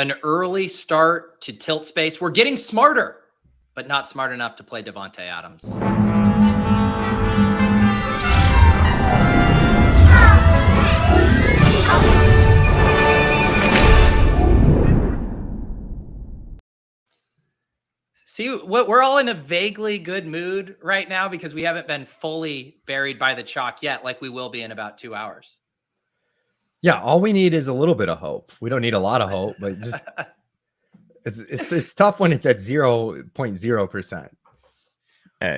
An early start to tilt space. We're getting smarter, but not smart enough to play Davante Adams. See, we're all in a vaguely good mood right now because we haven't been fully buried by the chalk yet, like we will be in about 2 hours. Yeah, all we need is a little bit of hope. We don't need a lot of hope, but just it's tough when it's at 0.0%.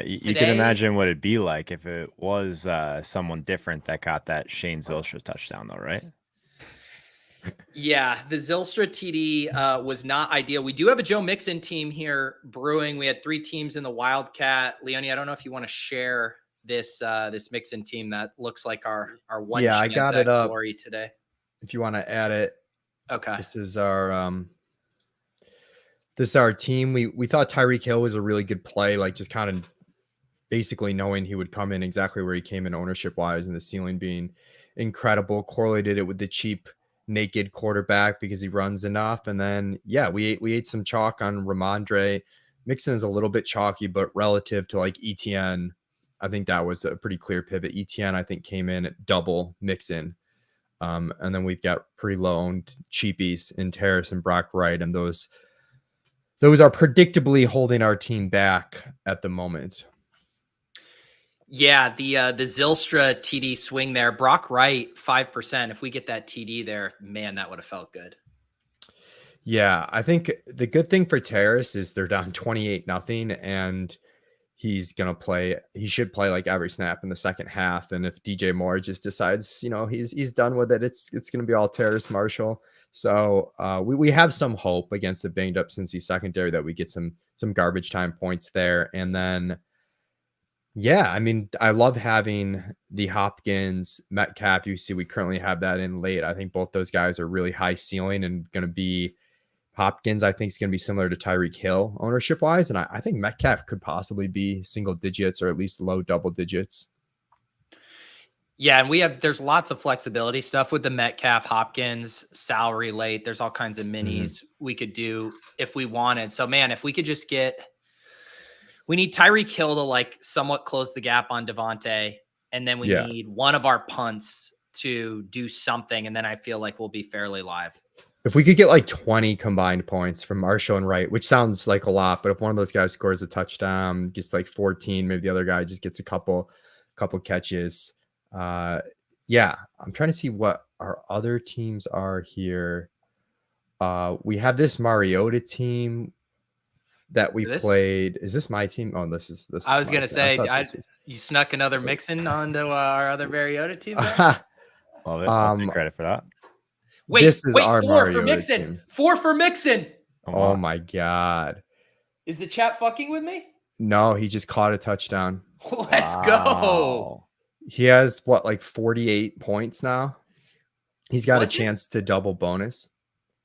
You can imagine what it'd be like if it was someone different that got that Shane Zylstra touchdown, though, right? Yeah, the Zylstra TD was not ideal. We do have a Joe Mixon team here brewing. We had 3 teams in the Wildcat. Leonie, I don't know if you want to share this Mixon team that looks like our one. Yeah, I got it up glory today. If you want to add it. Okay. This is our team. We thought Tyreek Hill was a really good play, like just kind of basically knowing he would come in exactly where he came in ownership wise and the ceiling being incredible. Correlated it with the cheap naked quarterback because he runs enough. And then, yeah, we ate some chalk on Ramondre. Mixon is a little bit chalky, but relative to like ETN, I think that was a pretty clear pivot. ETN, I think, came in at double Mixon. And then we've got pretty low owned cheapies in Terrace and Brock Wright. And those are predictably holding our team back at the moment. Yeah, the Zylstra TD swing there. Brock Wright, 5%. If we get that TD there, man, that would have felt good. Yeah, I think the good thing for Terrace is they're down 28-0, and he's gonna play. He should play like every snap in the second half. And if DJ Moore just decides, he's done with it, it's gonna be all Terrace Marshall. So we have some hope against the banged up Cincy secondary that we get some garbage time points there. And then, yeah, I mean, I love having the Hopkins Metcalf. You see, we currently have that in late. I think both those guys are really high ceiling and going to be Hopkins. I think is going to be similar to Tyreek Hill ownership wise. And I think Metcalf could possibly be single digits or at least low double digits. Yeah. And there's lots of flexibility stuff with the Metcalf, Hopkins salary late. There's all kinds of minis we could do if we wanted. So man, if we could just we need Tyreek Hill to like somewhat close the gap on Davante. And then we need one of our punts to do something. And then I feel like we'll be fairly live. If we could get like 20 combined points from Marshall and Wright, which sounds like a lot, but if one of those guys scores a touchdown, gets like 14, maybe the other guy just gets a couple catches. Yeah, I'm trying to see what our other teams are here. We have this Mariota team that we played. Is this my team? Oh, this is. I was gonna say, you snuck another Mixon onto our other Mariota team. Love it. I'll take credit for that. Wait, this is our 4 Mariota for Mixon. team. 4 for Mixon. Oh my God! Is the chat fucking with me? No, he just caught a touchdown. Let's go. He has like 48 points now. He's got a chance to double bonus.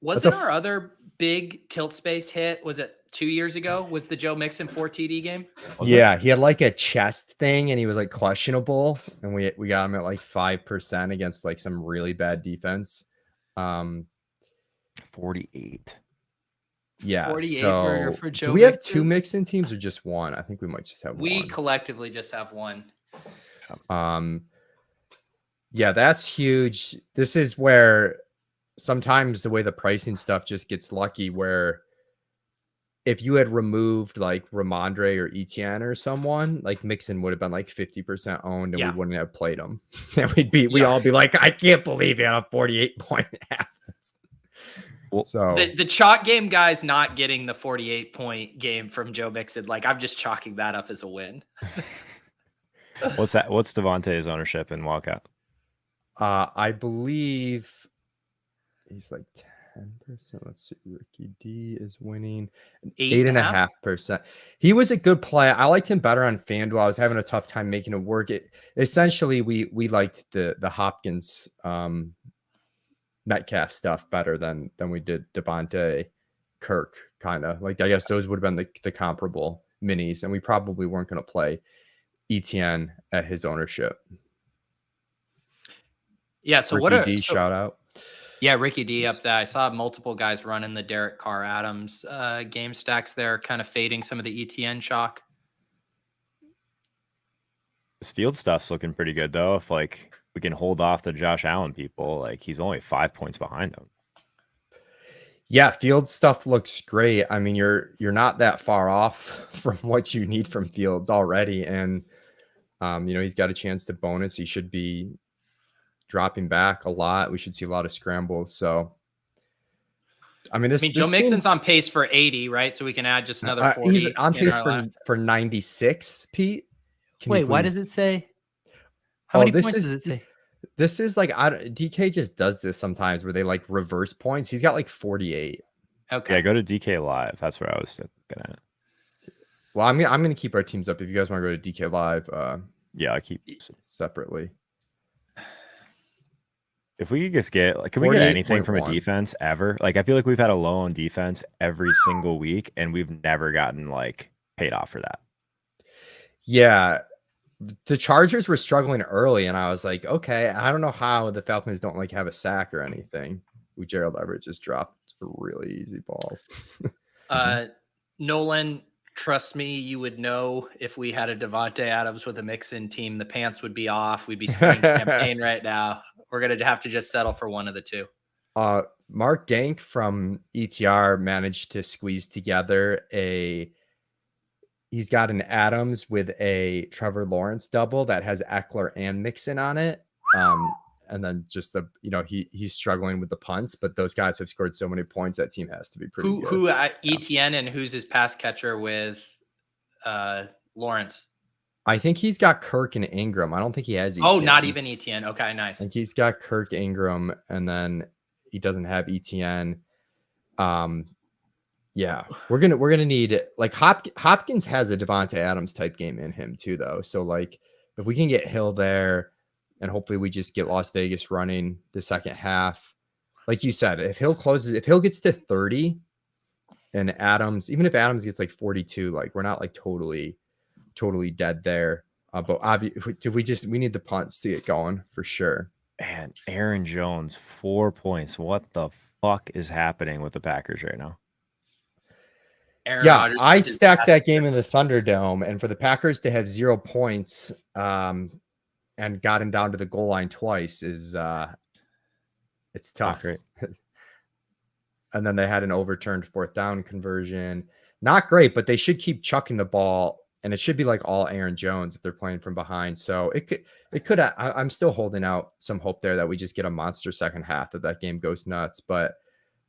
Wasn't our other big tilt space hit? Was it 2 years ago? Was the Joe Mixon 4 TD game? Yeah, he had like a chest thing and he was like questionable, and we got him at like 5% against like some really bad defense. 48. Yeah. 48 so for Joe do we have Mixon? 2 Mixon teams or just one? I think we might just have one. We collectively just have one. Yeah, that's huge. This is where sometimes the way the pricing stuff just gets lucky, where if you had removed like Ramondre or Etienne or someone, like Mixon would have been like 50% owned, and we wouldn't have played him. And we'd all be like, I can't believe he had a 48-point half. So the chalk game guy's not getting the 48-point game from Joe Mixon. Like, I'm just chalking that up as a win. What's that? What's Davante's ownership in Wildcat? I believe he's like 10%. Let's see. Ricky D is winning 8.5%. He was a good play. I liked him better on FanDuel. I was having a tough time making it work. Essentially, we liked the Hopkins Metcalf stuff better than we did Davante Kirk, kind of. Like, I guess those would have been the comparable minis, and we probably weren't going to play Etienne at his ownership. Yeah. So Ricky D, shout out. Yeah, Ricky D up there. I saw multiple guys running the Derek Carr Adams game stacks there, kind of fading some of the ETN chalk. This field stuff's looking pretty good though. If like we can hold off the Josh Allen people, like he's only 5 points behind them. Yeah, field stuff looks great. I mean, you're not that far off from what you need from Fields already, and he's got a chance to bonus. He should be dropping back a lot. We should see a lot of scrambles. So, I mean, Joe Mixon's on pace for 80, right? So we can add just another 40. He's on pace for 96. Pete, wait, why does it say? How many points does it say? This is like DK just does this sometimes where they like reverse points. He's got like 48. Okay. Yeah, go to DK Live. That's where I was looking at. Well, I'm gonna keep our teams up. If you guys want to go to DK Live, yeah, I keep separately. If we could just get like, can we get anything from a defense ever? Like, I feel like we've had a low on defense every single week, and we've never gotten like paid off for that. Yeah. The Chargers were struggling early, and I was like, okay, I don't know how the Falcons don't like have a sack or anything. Gerald Everett just dropped a really easy ball. Nolan, trust me, you would know if we had a Devontae Adams with a Mixon team, the pants would be off. We'd be spring campaign right now. We're going to have to just settle for one of the two. Mark Dank from ETR managed to squeeze together he's got an Adams with a Trevor Lawrence double that has Eckler and Mixon on it. And then just he's struggling with the punts, but those guys have scored so many points that team has to be pretty good. Who ETN and who's his pass catcher with Lawrence? I think he's got Kirk and Ingram. I don't think he has ETN. Oh, not even ETN. Okay, nice. I think he's got Kirk, Ingram, and then he doesn't have ETN. Yeah, we're gonna need like Hopkins has a Devontae Adams type game in him too, though. So like if we can get Hill there, and hopefully we just get Las Vegas running the second half, like you said, if Hill gets to 30, and Adams, even if Adams gets like 42, like we're not like totally dead there. But obviously, we need the punts to get going for sure. And Aaron Jones, 4 points. What the fuck is happening with the Packers right now? Rodgers, I stacked that game in the Thunderdome, and for the Packers to have 0 points and gotten down to the goal line twice is it's tough. And then they had an overturned 4th down conversion. Not great, but they should keep chucking the ball, and it should be like all Aaron Jones if they're playing from behind. So it could. I'm still holding out some hope there that we just get a monster second half, that game goes nuts. But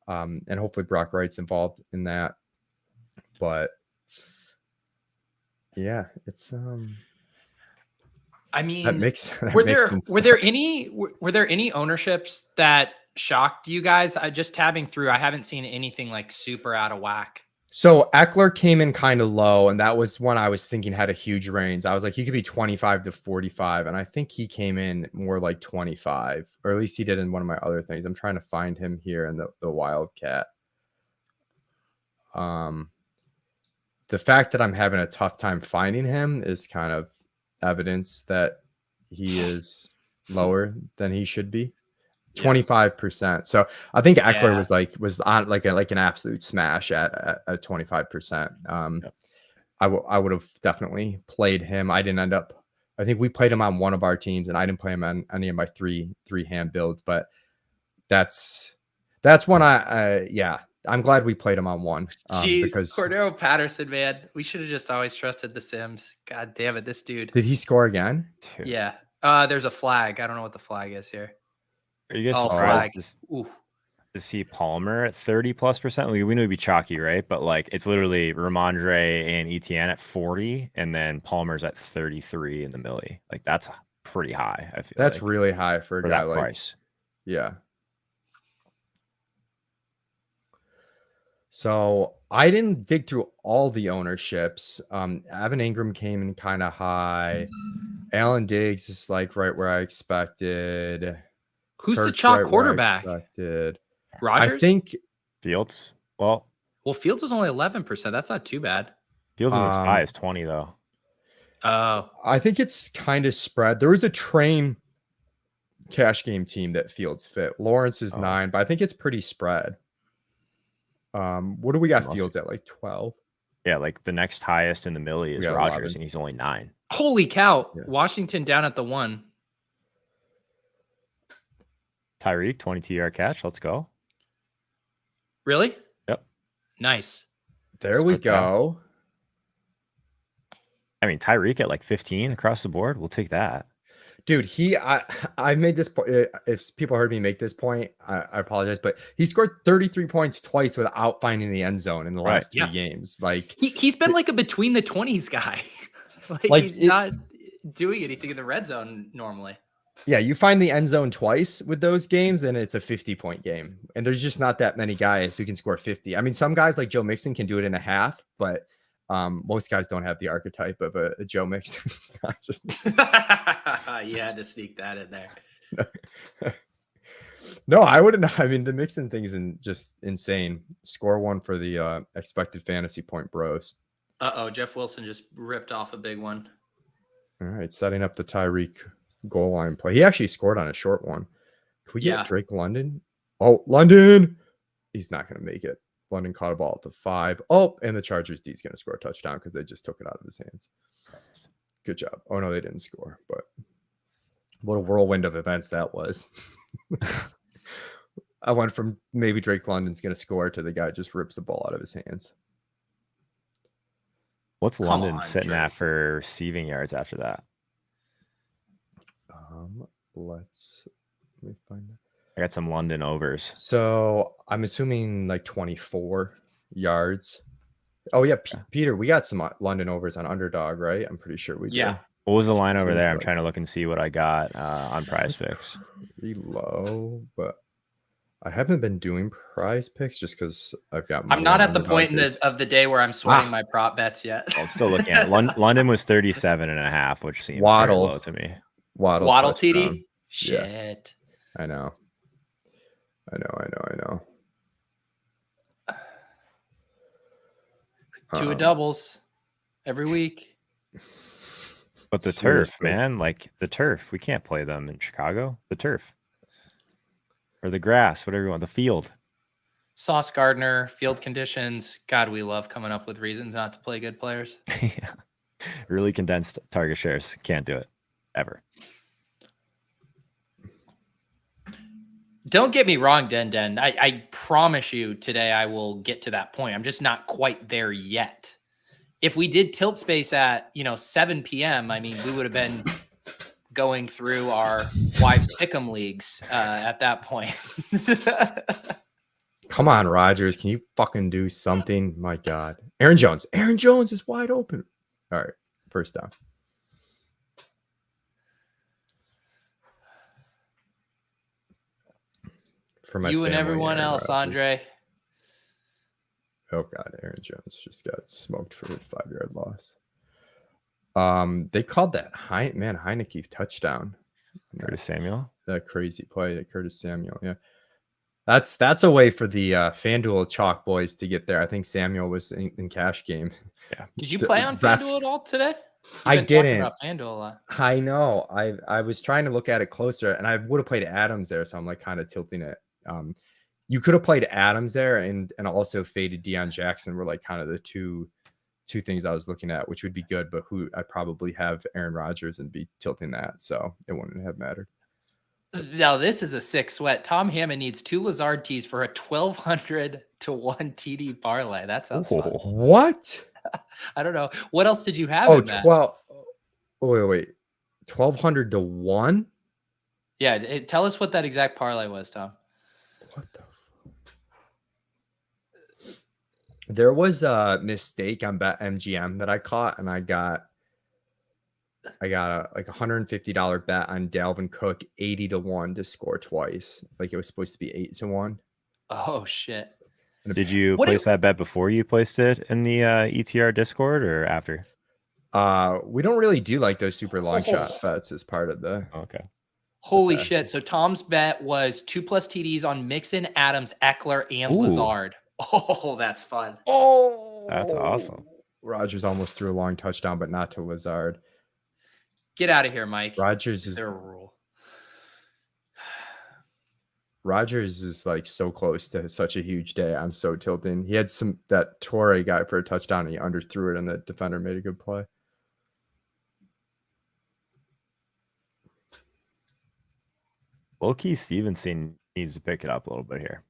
and hopefully Brock Wright's involved in that. But yeah, it's I mean, were there any ownerships that shocked you guys? Just tabbing through, I haven't seen anything like super out of whack. So Eckler came in kind of low, and that was one I was thinking had a huge range. I was like, he could be 25 to 45, and I think he came in more like 25, or at least he did in one of my other things. I'm trying to find him here in the Wildcat. The fact that I'm having a tough time finding him is kind of evidence that he is lower than he should be. 25%. So I think Eckler was on like an absolute smash at 25%. I would have definitely played him. I didn't end up. I think we played him on one of our teams, and I didn't play him on any of my three hand builds. But that's one I'm glad we played him on one. Because Cordero Patterson, man, we should have just always trusted the Sims. God damn it, this dude. Did he score again? Yeah. There's a flag. I don't know what the flag is here. Are you guys surprised to see Palmer at 30+%? We knew it'd be chalky, right? But like it's literally Ramondre and ETN at 40, and then Palmer's at 33 in the milli. Like that's pretty high. I feel that's really high for a guy that like price. Yeah. So I didn't dig through all the ownerships. Evan Ingram came in kind of high. Alan Diggs is like right where I expected. Who's the chalk quarterback? Rodgers? I think Fields. Well, Fields was only 11%. That's not too bad. Fields in the sky is 20 though. Oh, I think it's kind of spread. There was a train cash game team that Fields fit. Lawrence is 9, but I think it's pretty spread. What do we got Fields at, like 12? Yeah, like the next highest in the millie is Rodgers, 11. And he's only 9. Holy cow. Yeah. Washington down at the 1. Tyreek, 22-yard catch. Let's go. Really? Yep. Nice. There we go. I mean, Tyreek at like 15 across the board. We'll take that. Dude, I made this point. If people heard me make this point, I apologize, but he scored 33 points twice without finding the end zone in the last 3 games. Like he's been like a between the 20s guy. like he's not doing anything in the red zone normally. Yeah, you find the end zone twice with those games, and it's a 50-point game. And there's just not that many guys who can score 50. I mean, some guys like Joe Mixon can do it in a half, but most guys don't have the archetype of a Joe Mixon. You had to sneak that in there. No, I wouldn't. I mean, the Mixon thing is just insane. Score 1 for the expected fantasy point bros. Jeff Wilson just ripped off a big one. All right, setting up the Tyreek goal line play. He actually scored on a short one. Can we get Drake London? Oh, London! He's not going to make it. London caught a ball at the 5. Oh, and the Chargers D is going to score a touchdown because they just took it out of his hands. Good job. Oh, no, they didn't score, but what a whirlwind of events that was. I went from maybe Drake London's going to score to the guy just rips the ball out of his hands. What's London sitting at for receiving yards after that? Let me find it. I got some London overs. So I'm assuming like 24 yards. Oh yeah, Peter, we got some London overs on Underdog, right? I'm pretty sure we did. Yeah. What was the line over there? I'm trying to look and see what I got on Prize Picks. Pretty low, but I haven't been doing Prize Picks just because I've got. I'm not at the point of the day where I'm sweating my prop bets yet. I'm still looking at it. London was 37.5, which seemed very low to me. Waddle TD. Shit. Yeah. I know. Two of doubles every week. But the turf, man, like the turf, we can't play them in Chicago. The turf or the grass, whatever you want, the field. Sauce Gardner, field conditions. God, we love coming up with reasons not to play good players. Yeah. Really condensed target shares. Can't do it ever. Don't get me wrong, Den. I promise you today I will get to that point. I'm just not quite there yet. If we did Tilt Space at 7 p.m., I mean, we would have been going through our wives pick'em leagues at that point. Come on, Rodgers. Can you fucking do something? My God. Aaron Jones is wide open. All right. First down. For my you and everyone else, Rodgers. Andre. Oh God, Aaron Jones just got smoked for a 5-yard loss. They called that Heineke touchdown. Curtis Samuel. That crazy play that Curtis Samuel. Yeah, that's a way for the FanDuel chalk boys to get there. I think Samuel was in cash game. Yeah. Did you play on FanDuel at all today? I didn't. About FanDuel a lot. I know. I was trying to look at it closer, and I would have played Adams there, so I'm like kind of tilting it. You could have played Adams there and also faded Deion Jackson were like kind of the two things I was looking at, which would be good, but who I'd probably have Aaron Rodgers and be tilting that. So it wouldn't have mattered. Now this is a sick sweat. Tom Hammond needs 2 Lazard tees for a 1,200 to 1 TD parlay. That sounds fun. What? I don't know. What else did you have? Oh, 12. Wait. 1,200 to 1? Yeah. Tell us what that exact parlay was, Tom. What the? There was a mistake on BetMGM that I caught, and I got a like $150 bet on Dalvin Cook 80 to 1 to score twice. Like it was supposed to be 8 to 1. Oh shit! Did you place that bet before you placed it in the ETR Discord or after? We don't really do like those super long shot bets as part of the. Okay. Holy shit! So Tom's bet was 2+ TDs on Mixon, Adams, Eckler, and Lazard. Oh, that's fun. Oh, that's awesome. Rodgers almost threw a long touchdown, but not to Lazard. Get out of here, Mike. Rodgers is there a rule? Rodgers is like so close to such a huge day. I'm so tilting. He had that Torrey guy for a touchdown. And he underthrew it, and the defender made a good play. Low-key Stevenson needs to pick it up a little bit here.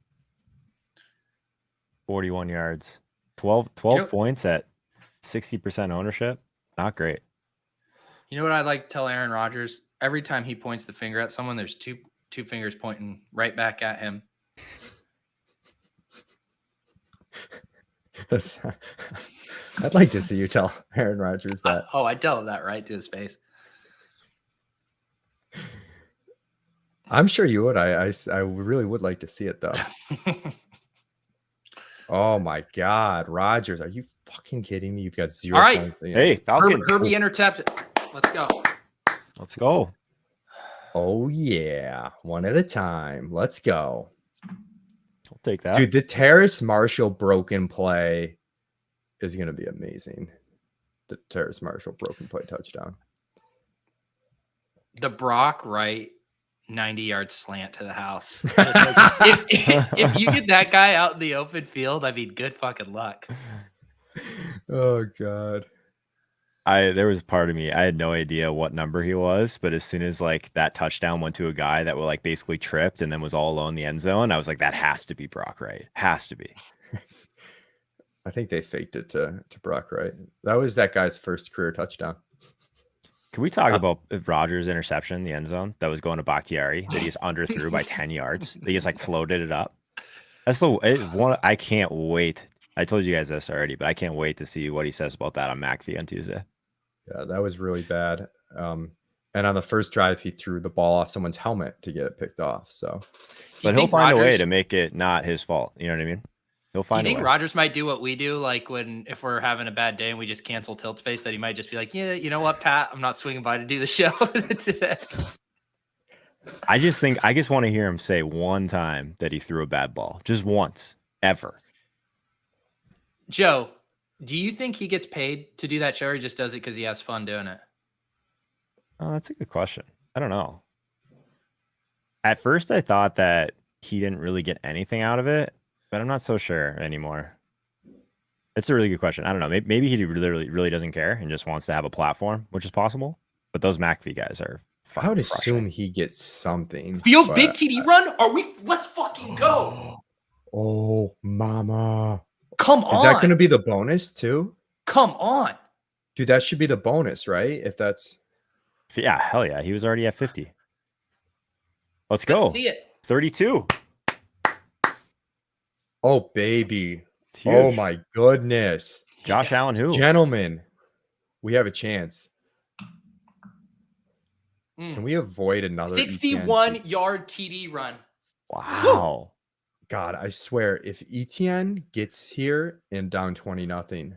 41 yards, 12 points at 60% ownership. Not great. You know what I'd like to tell Aaron Rodgers? Every time he points the finger at someone, there's two fingers pointing right back at him. I'd like to see you tell Aaron Rodgers that. I tell him that right to his face. I'm sure you would. I really would like to see it, though. Oh, my God. Rodgers, are you fucking kidding me? You've got 0 All right. points. Hey, Falcons. Herbie intercepted. Let's go. Let's go. Oh, yeah. One at a time. Let's go. I'll take that. Dude, the Terrace Marshall broken play is going to be amazing. The Terrace Marshall broken play touchdown. The Brock Wright 90-yard slant to the house. if you get that guy out in the open field, I mean, good fucking luck. Oh, God. There was part of me, I had no idea what number he was, but as soon as like that touchdown went to a guy that was like basically tripped and then was all alone in the end zone, I was like, that has to be Brock Wright. Has to be. I think they faked it to Brock Wright. That was that guy's first career touchdown. Can we talk about Rodgers' interception in the end zone that was going to Bakhtiari that he just underthrew by 10 yards? He just like floated it up. That's one. I can't wait. I told you guys this already, but I can't wait to see what he says about that on McAfee on Tuesday. Yeah, that was really bad. And on the first drive, he threw the ball off someone's helmet to get it picked off. So, but he'll find a way to make it not his fault. You know what I mean? He'll find. Do you think Rodgers might do what we do, like if we're having a bad day and we just cancel Tilt Space, that he might just be like, yeah, you know what, Pat, I'm not swinging by to do the show today. I just want to hear him say one time that he threw a bad ball, just once, ever. Joe, do you think he gets paid to do that show, or he just does it because he has fun doing it? Oh, that's a good question. I don't know. At first, I thought that he didn't really get anything out of it, but I'm not so sure anymore. It's a really good question. I don't know. Maybe he really doesn't care and just wants to have a platform, which is possible. But those McAfee guys are. I would assume he gets something. Feels big TD run? Let's fucking go. Oh, mama. Come on. Is that going to be the bonus too? Come on. Dude, that should be the bonus, right? If that's. Yeah, hell yeah. He was already at 50. Let's go. See it. 32. Oh, baby. Oh, my goodness. Josh Allen, who? Gentlemen, we have a chance. Can we avoid another 61-yard TD run? Wow. God, I swear, if Etienne gets here and down 20-0,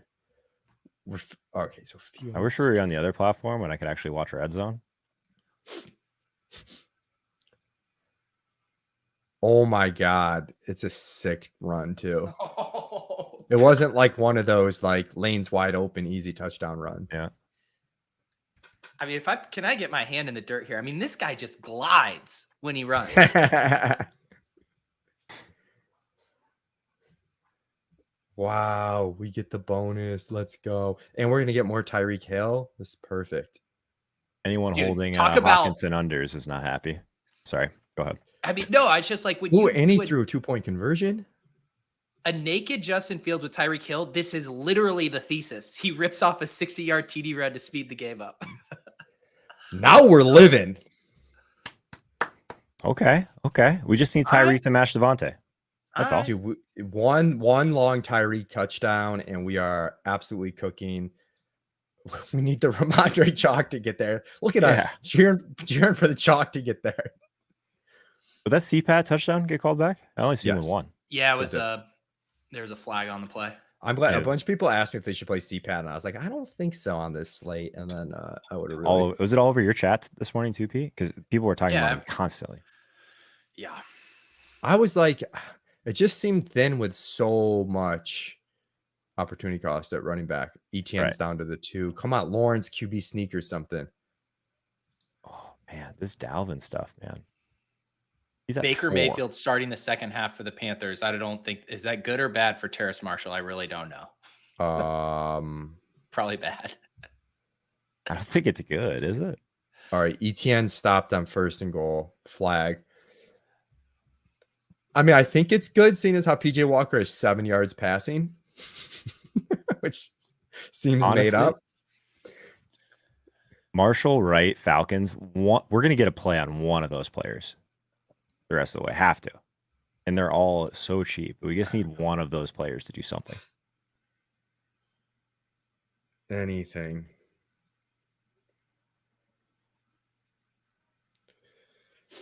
okay. So I wish we were on the other platform when I could actually watch Red Zone. Oh my God, it's a sick run too. It wasn't like one of those like lanes wide open, easy touchdown runs. Yeah. I mean, can I get my hand in the dirt here? I mean, this guy just glides when he runs. Wow, we get the bonus. Let's go. And we're going to get more Tyreek Hill. This is perfect. Anyone holding Hawkinson unders is not happy. Sorry, go ahead. I mean, no, it's just like when he threw a 2-point conversion. A naked Justin Fields with Tyreek Hill. This is literally the thesis. He rips off a 60-yard TD run to speed the game up. Now we're living. Okay. We just need Tyreek to match Devontae. That's all. Dude, one long Tyreek touchdown, and we are absolutely cooking. We need the Ramondre chalk to get there. Look at us cheering for the chalk to get there. Did that CPAT touchdown get called back? I only seen one. Yeah, it was there was a flag on the play. I'm glad a bunch of people asked me if they should play CPAT, and I was like, I don't think so on this slate. And then I would have really. Was it all over your chat this morning too, Pete? Because people were talking about it constantly. Yeah, I was like, it just seemed thin with so much opportunity cost at running back. Etienne's down to the 2. Come on, Lawrence, QB sneak or something. Oh man, this Dalvin stuff, man. He's at Baker 4. Mayfield starting the second half for the Panthers. I don't think, is that good or bad for Terrace Marshall? I really don't know. Probably bad. I don't think it's good, is it? All right, ETN stopped on 1st and goal. Flag. I mean, I think it's good seeing as how PJ Walker is 7 yards passing, which seems Honestly, made up. Marshall, Wright, Falcons. We're going to get a play on one of those players the rest of the way. Have to. And they're all so cheap. We just need one of those players to do something. Anything.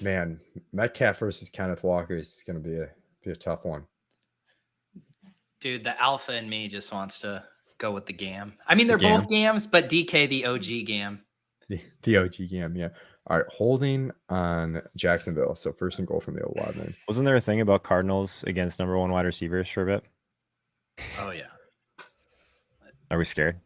Man, Metcalf versus Kenneth Walker is going to be a tough one. Dude, the alpha in me just wants to go with the Gam. I mean, they're both Gams, but DK, the OG Gam. The OG Gam, yeah. All right, holding on Jacksonville. So 1st and goal from the 11. Wasn't there a thing about Cardinals against number 1 wide receivers for a bit? Oh, yeah. Are we scared?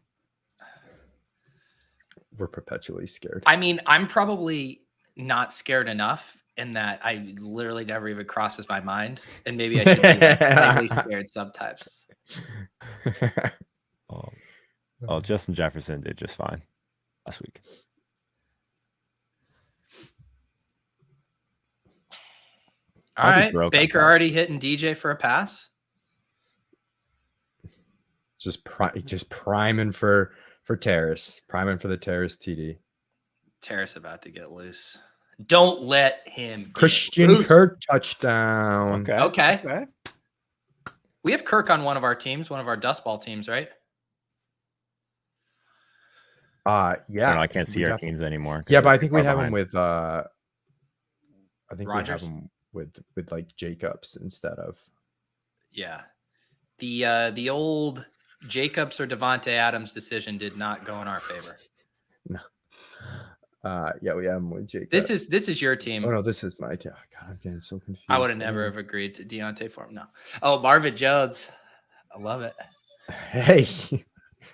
We're perpetually scared. I mean, I'm probably not scared enough in that I literally never even crosses my mind. And maybe I should be like slightly scared sometimes. Oh, Justin Jefferson did just fine last week. All right. Baker already hitting DJ for a pass. Just priming for Terrace. Priming for the Terrace TD. Terrace about to get loose. Don't let him. Christian Kirk touchdown. Okay. We have Kirk on one of our teams, one of our dust ball teams, right? Yeah. I can't see our teams anymore. Yeah, but I think we have him with I think Rogers? we have him with like Jacobs instead of. Yeah. The old Jacobs or Devontae Adams decision did not go in our favor. No. Yeah, we have him with Jacobs. This is your team. Oh no, this is my team. God, I'm getting so confused. I would have never have agreed to Deontay for him. No. Oh, Marvin Jones. I love it. Hey.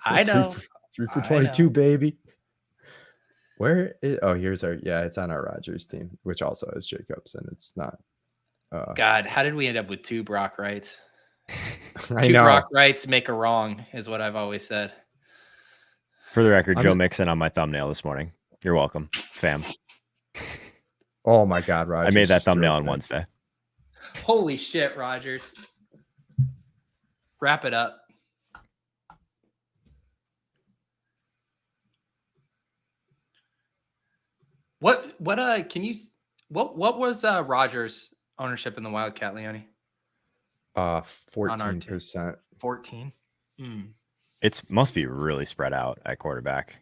I know. 3 for 22, baby. Where is here's our it's on our Rodgers team, which also has Jacobs, and it's not God, how did we end up with 2 Brock Wrights? I know. Brock Wrights make a wrong is what I've always said. For the record, Joe Mixon on my thumbnail this morning. You're welcome, fam. Oh my God, Rodgers! I made that thumbnail on Wednesday. Holy shit, Rodgers! Wrap it up. What was Rodgers' ownership in the Wildcat, Leone? 14%. 14. It must be really spread out at quarterback.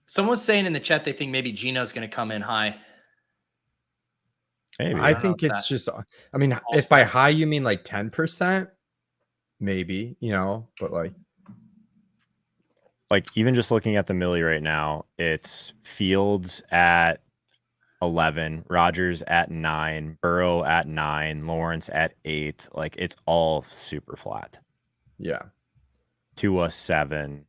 Someone's saying in the chat they think maybe Gino's going to come in high. Maybe. I think it's just. I mean, if by high you mean like 10%, maybe, but like even just looking at the Millie right now, it's Fields at 11, Rodgers at 9, Burrow at 9, Lawrence at 8. Like it's all super flat. Yeah. Tua 7.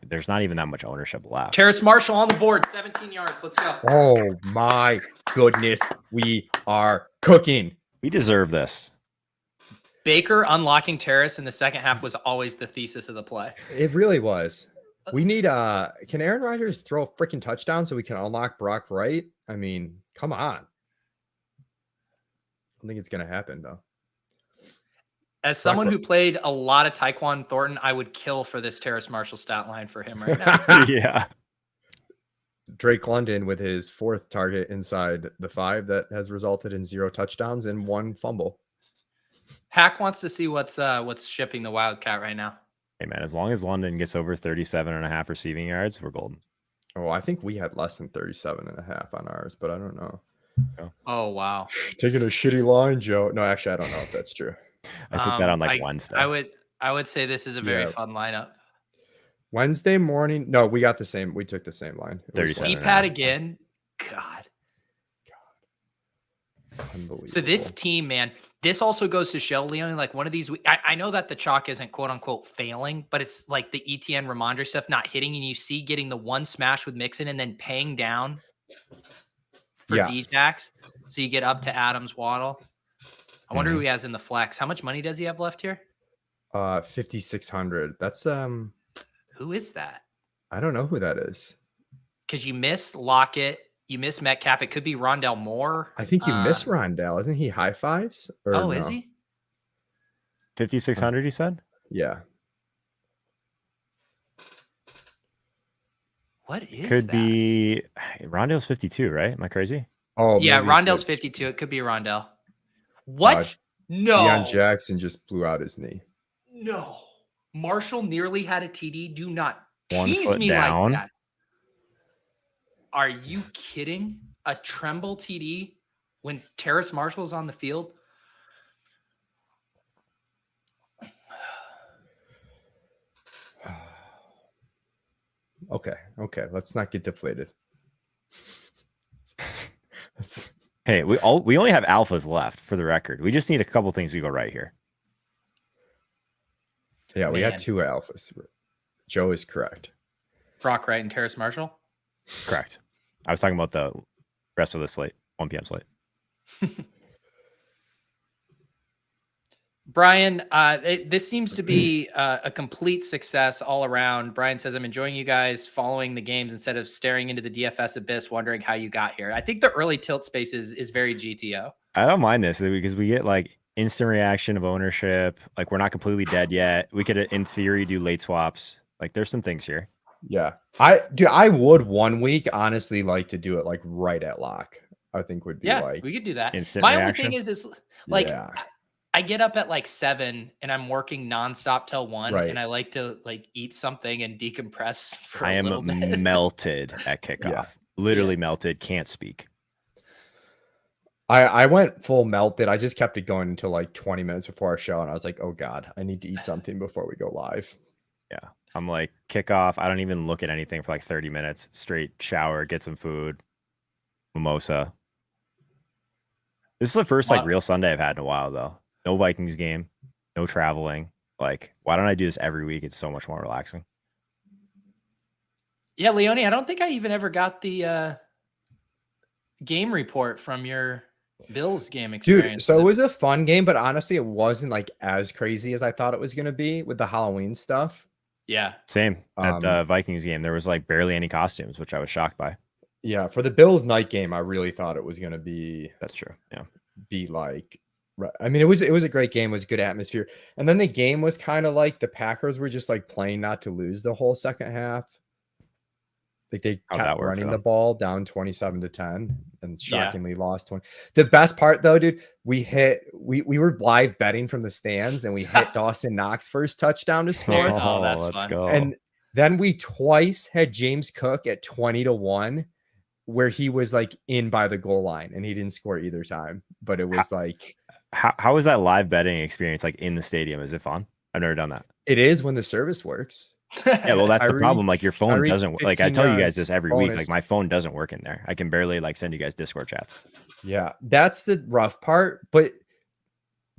There's not even that much ownership left. Terrace Marshall on the board, 17 yards. Let's go. Oh my goodness, we are cooking. We deserve this. Baker unlocking Terrace in the second half was always the thesis of the play. It really was. We need can Aaron Rodgers throw a freaking touchdown so we can unlock Brock Wright? I mean, come on. I don't think it's gonna happen though. As someone who played a lot of Tyquan Thornton, I would kill for this Terrace Marshall stat line for him right now. Yeah. Drake London with his 4th target inside the 5 that has resulted in 0 touchdowns and 1 fumble. Hack wants to see what's shipping the Wildcat right now. Hey man, as long as London gets over 37.5 receiving yards, we're golden. Oh, I think we had less than 37.5 on ours, but I don't know. Oh wow. Taking a shitty line, Joe. No, actually, I don't know if that's true. I took that on Wednesday. I would say this is a very fun lineup. Wednesday morning. No, we got the same. We took the same line. CPAT again. God. Unbelievable. So this team, man, this also goes to show, Leone, like one of these. I know that the chalk isn't quote unquote failing, but it's like the ETN Ramondre stuff not hitting, and you see getting the one smash with Mixon and then paying down for D-Jacks. So you get up to Adams Waddle. I wonder who he has in the flex. How much money does he have left here? 5,600. That's who is that? I don't know who that is. Because you missed Lockett, you missed Metcalf. It could be Rondell Moore. I think you missed Rondell. Isn't he high fives? Or no? Is he? 5,600, you said? Yeah. What is could that? Be Rondell's 52, right? Am I crazy? Oh, yeah, Rondell's 52. It could be Rondell. What? No. Deion Jackson just blew out his knee. No. Marshall nearly had a TD. Do not One tease foot me down. like that. Are you kidding? A Tremble TD when Terrace Marshall's on the field? Okay. Let's not get deflated. Hey, we only have alphas left for the record. We just need a couple things to go right here. Yeah, we got 2 alphas. Joe is correct. Brock Wright and Terrace Marshall? Correct. I was talking about the rest of the slate, 1 p.m. slate. Brian, this seems to be a complete success all around. Brian says, I'm enjoying you guys following the games instead of staring into the DFS abyss, wondering how you got here. I think the early tilt space is very GTO. I don't mind this because we get like instant reaction of ownership. Like we're not completely dead yet. We could, in theory, do late swaps. Like there's some things here. Yeah. I would 1 week honestly like to do it like right at lock. I think would be like we could do that. Instant My reaction. only thing is like I get up at like 7 and I'm working nonstop till 1 and I like to like eat something and decompress for I a little bit. am melted at kickoff. Literally melted, can't speak. I went full melted. I just kept it going until like 20 minutes before our show and I was like, oh God, I need to eat something before we go live. Yeah. I'm like kickoff. I don't even look at anything for like 30 minutes. Straight shower, get some food, mimosa. This is the first like real Sunday I've had in a while though. No Vikings game, no traveling. Like, why don't I do this every week? It's so much more relaxing. Yeah, Leone, I don't think I even ever got the game report from your Bills game experience. Dude, so it was a fun game, but honestly, it wasn't like as crazy as I thought it was going to be with the Halloween stuff. Yeah. Same at the Vikings game. There was like barely any costumes, which I was shocked by. Yeah. For the Bills night game, I really thought it was going to be. That's true. Yeah. Be like, I mean, it was a great game. It was a good atmosphere. And then the game was kind of like the Packers were just like playing not to lose the whole second half. Like they kept running the ball down 27-10 and shockingly lost 20. The best part though, dude, we were live betting from the stands and we hit Dawson Knox first touchdown to score. Oh, that's let's fun. go. And then we twice had James Cook at 20-1 where he was like in by the goal line and he didn't score either time. But it was how was that live betting experience like in the stadium? Is it fun? I've never done that. It is when the service works. Yeah, well, that's the problem. Like your phone doesn't. Like I tell you guys this every week. Like my phone doesn't work in there. I can barely like send you guys Discord chats. Yeah, that's the rough part. But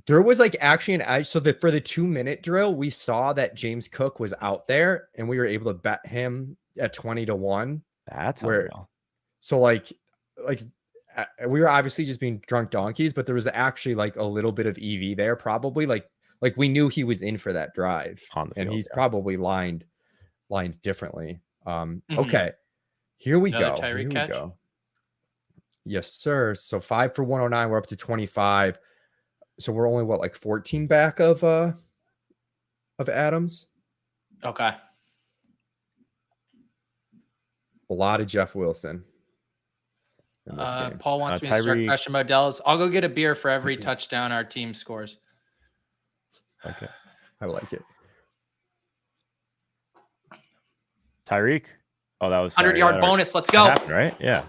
there was like actually an edge. So that for the 2-minute drill, we saw that James Cook was out there, and we were able to bet him at 20-1. That's where. So like we were obviously just being drunk donkeys, but there was actually like a little bit of EV there, probably like we knew he was in for that drive on the field, and he's probably lined differently. Okay, here we go. Tyreek Here we catch? go. Yes, sir. So 5 for 109. We're up to 25. So we're only like 14 back of Adams. Okay. A lot of Jeff Wilson in this game. Paul wants me to start crushing Modelos. I'll go get a beer for every touchdown our team scores. Okay. I like it. Tyreek. Oh, that was 100-yard bonus. Let's go. Happened, right? Yeah.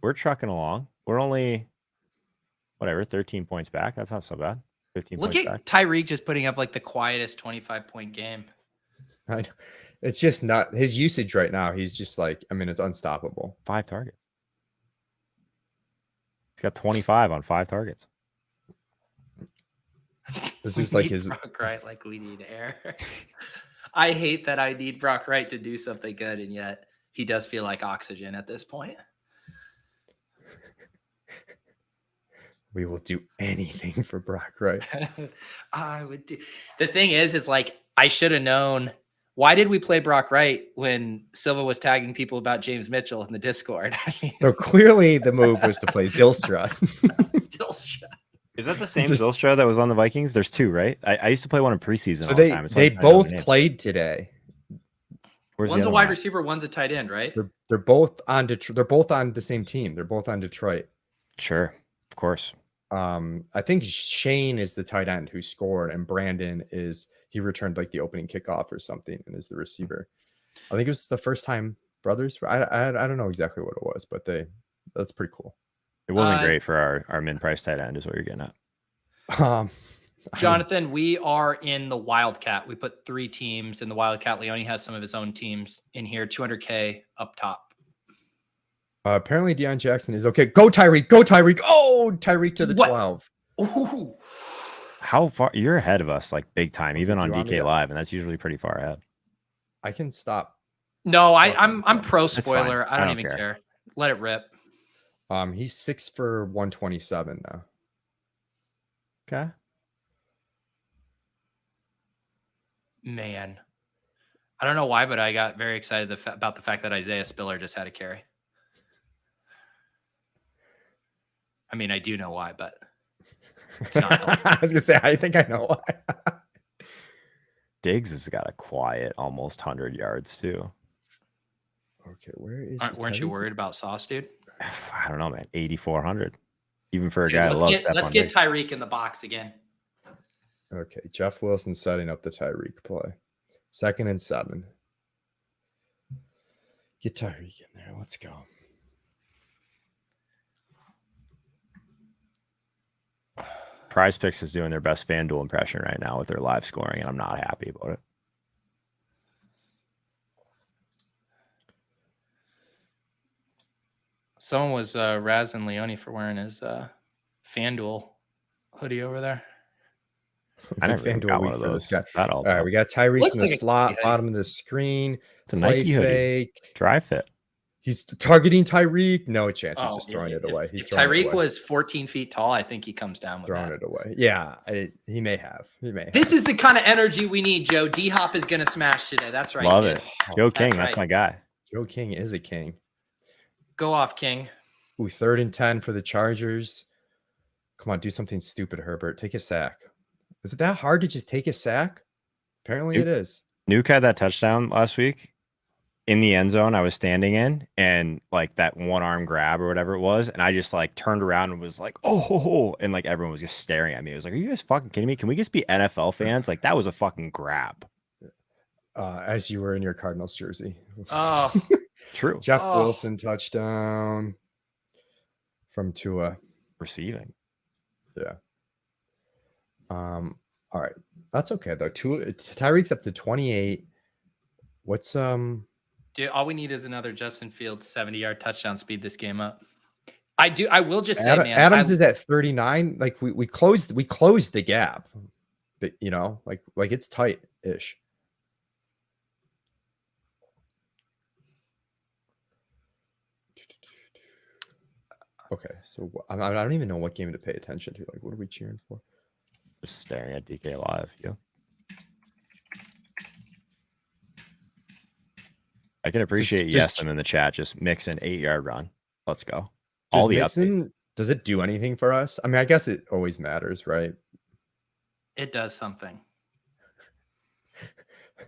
We're trucking along. We're only 13 points back. That's not so bad. 15 Look points at back. Tyreek just putting up like the quietest 25-point game. I know. It's just not his usage right now. He's just like, I mean, it's unstoppable. 5 targets. He's got 25 on 5 targets. This is like his Brock Wright, like we need air. I hate that I need Brock Wright to do something good, and yet he does feel like oxygen at this point. We will do anything for Brock Wright. I would do. The thing is like I should have known. Why did we play Brock Wright when Silva was tagging people about James Mitchell in the Discord? So clearly the move was to play Zylstra. Zylstra. Is that the same Zylstra that was on the Vikings? There's two, right? I used to play one in preseason. So all the time. they both played today. One's a wide receiver, one's a tight end, right? They're both on Detroit. They're both on the same team. They're both on Detroit. Sure, of course. I think Shane is the tight end who scored, and Brandon he returned like the opening kickoff or something, and is the receiver. I think it was the first time brothers. I don't know exactly what it was, but that's pretty cool. It wasn't great for our mid-price tight end, is what you're getting at. Jonathan, we are in the Wildcat. We put 3 teams in the Wildcat. Leone has some of his own teams in here. 200K up top. Apparently Deion Jackson is okay. Go Tyreek. Go Tyreek. Oh, Tyreek to the 12. Ooh. How far? You're ahead of us, like big time, even on DK Live, and that's usually pretty far ahead. I can stop. No, I'm pro spoiler. I don't even care. Let it rip. He's 6 for 127 now. Okay. Man, I don't know why, but I got very excited about the fact that Isaiah Spiller just had a carry. I mean, I do know why, but it's not. I was gonna say, I think I know why. Diggs has got a quiet almost 100 yards too. Okay, where is? Weren't you worried about Sauce, dude? I don't know, man. 8,400, even for a guy that loves. Let's get Tyreek in the box again. Okay, Jeff Wilson setting up the Tyreek play. 2nd and 7. Get Tyreek in there. Let's go. Prize Picks is doing their best FanDuel impression right now with their live scoring, and I'm not happy about it. Someone was razzing Leone for wearing his FanDuel hoodie over there. I never really got one of those. All right, we got Tyreek in the slot, bottom of the screen. It's a Nike hoodie. Dry fit. He's targeting Tyreek. No chance. He's just throwing it away. If Tyreek was 14 feet tall, I think he comes down with throwing it away. Yeah, he may have. This is the kind of energy we need, Joe. D-Hop is going to smash today. That's right. Love it. Joe King. That's my guy. Joe King is a king. Go off, King. Ooh, 3rd and 10 for the Chargers. Come on, do something stupid, Herbert. Take a sack. Is it that hard to just take a sack? Apparently it is. Nuke had that touchdown last week in the end zone. I was standing in, and like that one arm grab or whatever it was, and I just like turned around and was like, oh, and like everyone was just staring at me. It was like, are you guys fucking kidding me? Can we just be NFL fans? Like that was a fucking grab. As you were in your Cardinals jersey. Oh, true. Jeff Wilson touchdown from Tua. Receiving. Yeah. All right. That's okay though. Tyreek's up to 28. What's Dude, all we need is another Justin Fields 70-yard touchdown speed this game up. I will just say, man, Adams is at 39. Like we closed the gap. But you know, like it's tight-ish. Okay, so I don't even know what game to pay attention to. Like, what are we cheering for? Just staring at DK Live. Yeah. I can appreciate Yesem in the chat. Just mix an 8-yard run. Let's go. All the Mixon, does it do anything for us? I mean, I guess it always matters, right? It does something.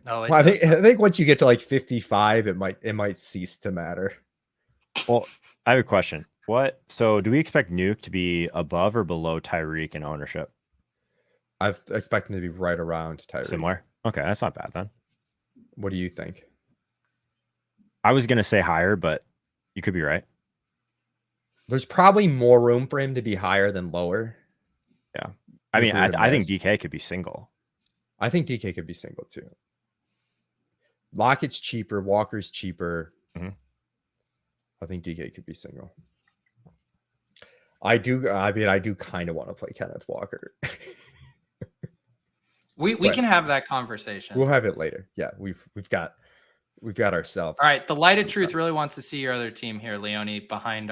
No, I think once you get to like 55, it might cease to matter. Well, I have a question. So do we expect Nuke to be above or below Tyreek in ownership? I expect him to be right around Tyreek. Similar. Okay, that's not bad then. What do you think? I was gonna say higher, but you could be right. There's probably more room for him to be higher than lower. Yeah. I mean, I think DK could be single. I think DK could be single too. Lockett's cheaper. Walker's cheaper. Mm-hmm. I think DK could be single. I do kind of want to play Kenneth Walker. we can have that conversation. We'll have it later. Yeah, we've got ourselves. All right, the Light of Truth really wants to see your other team here, Leone, behind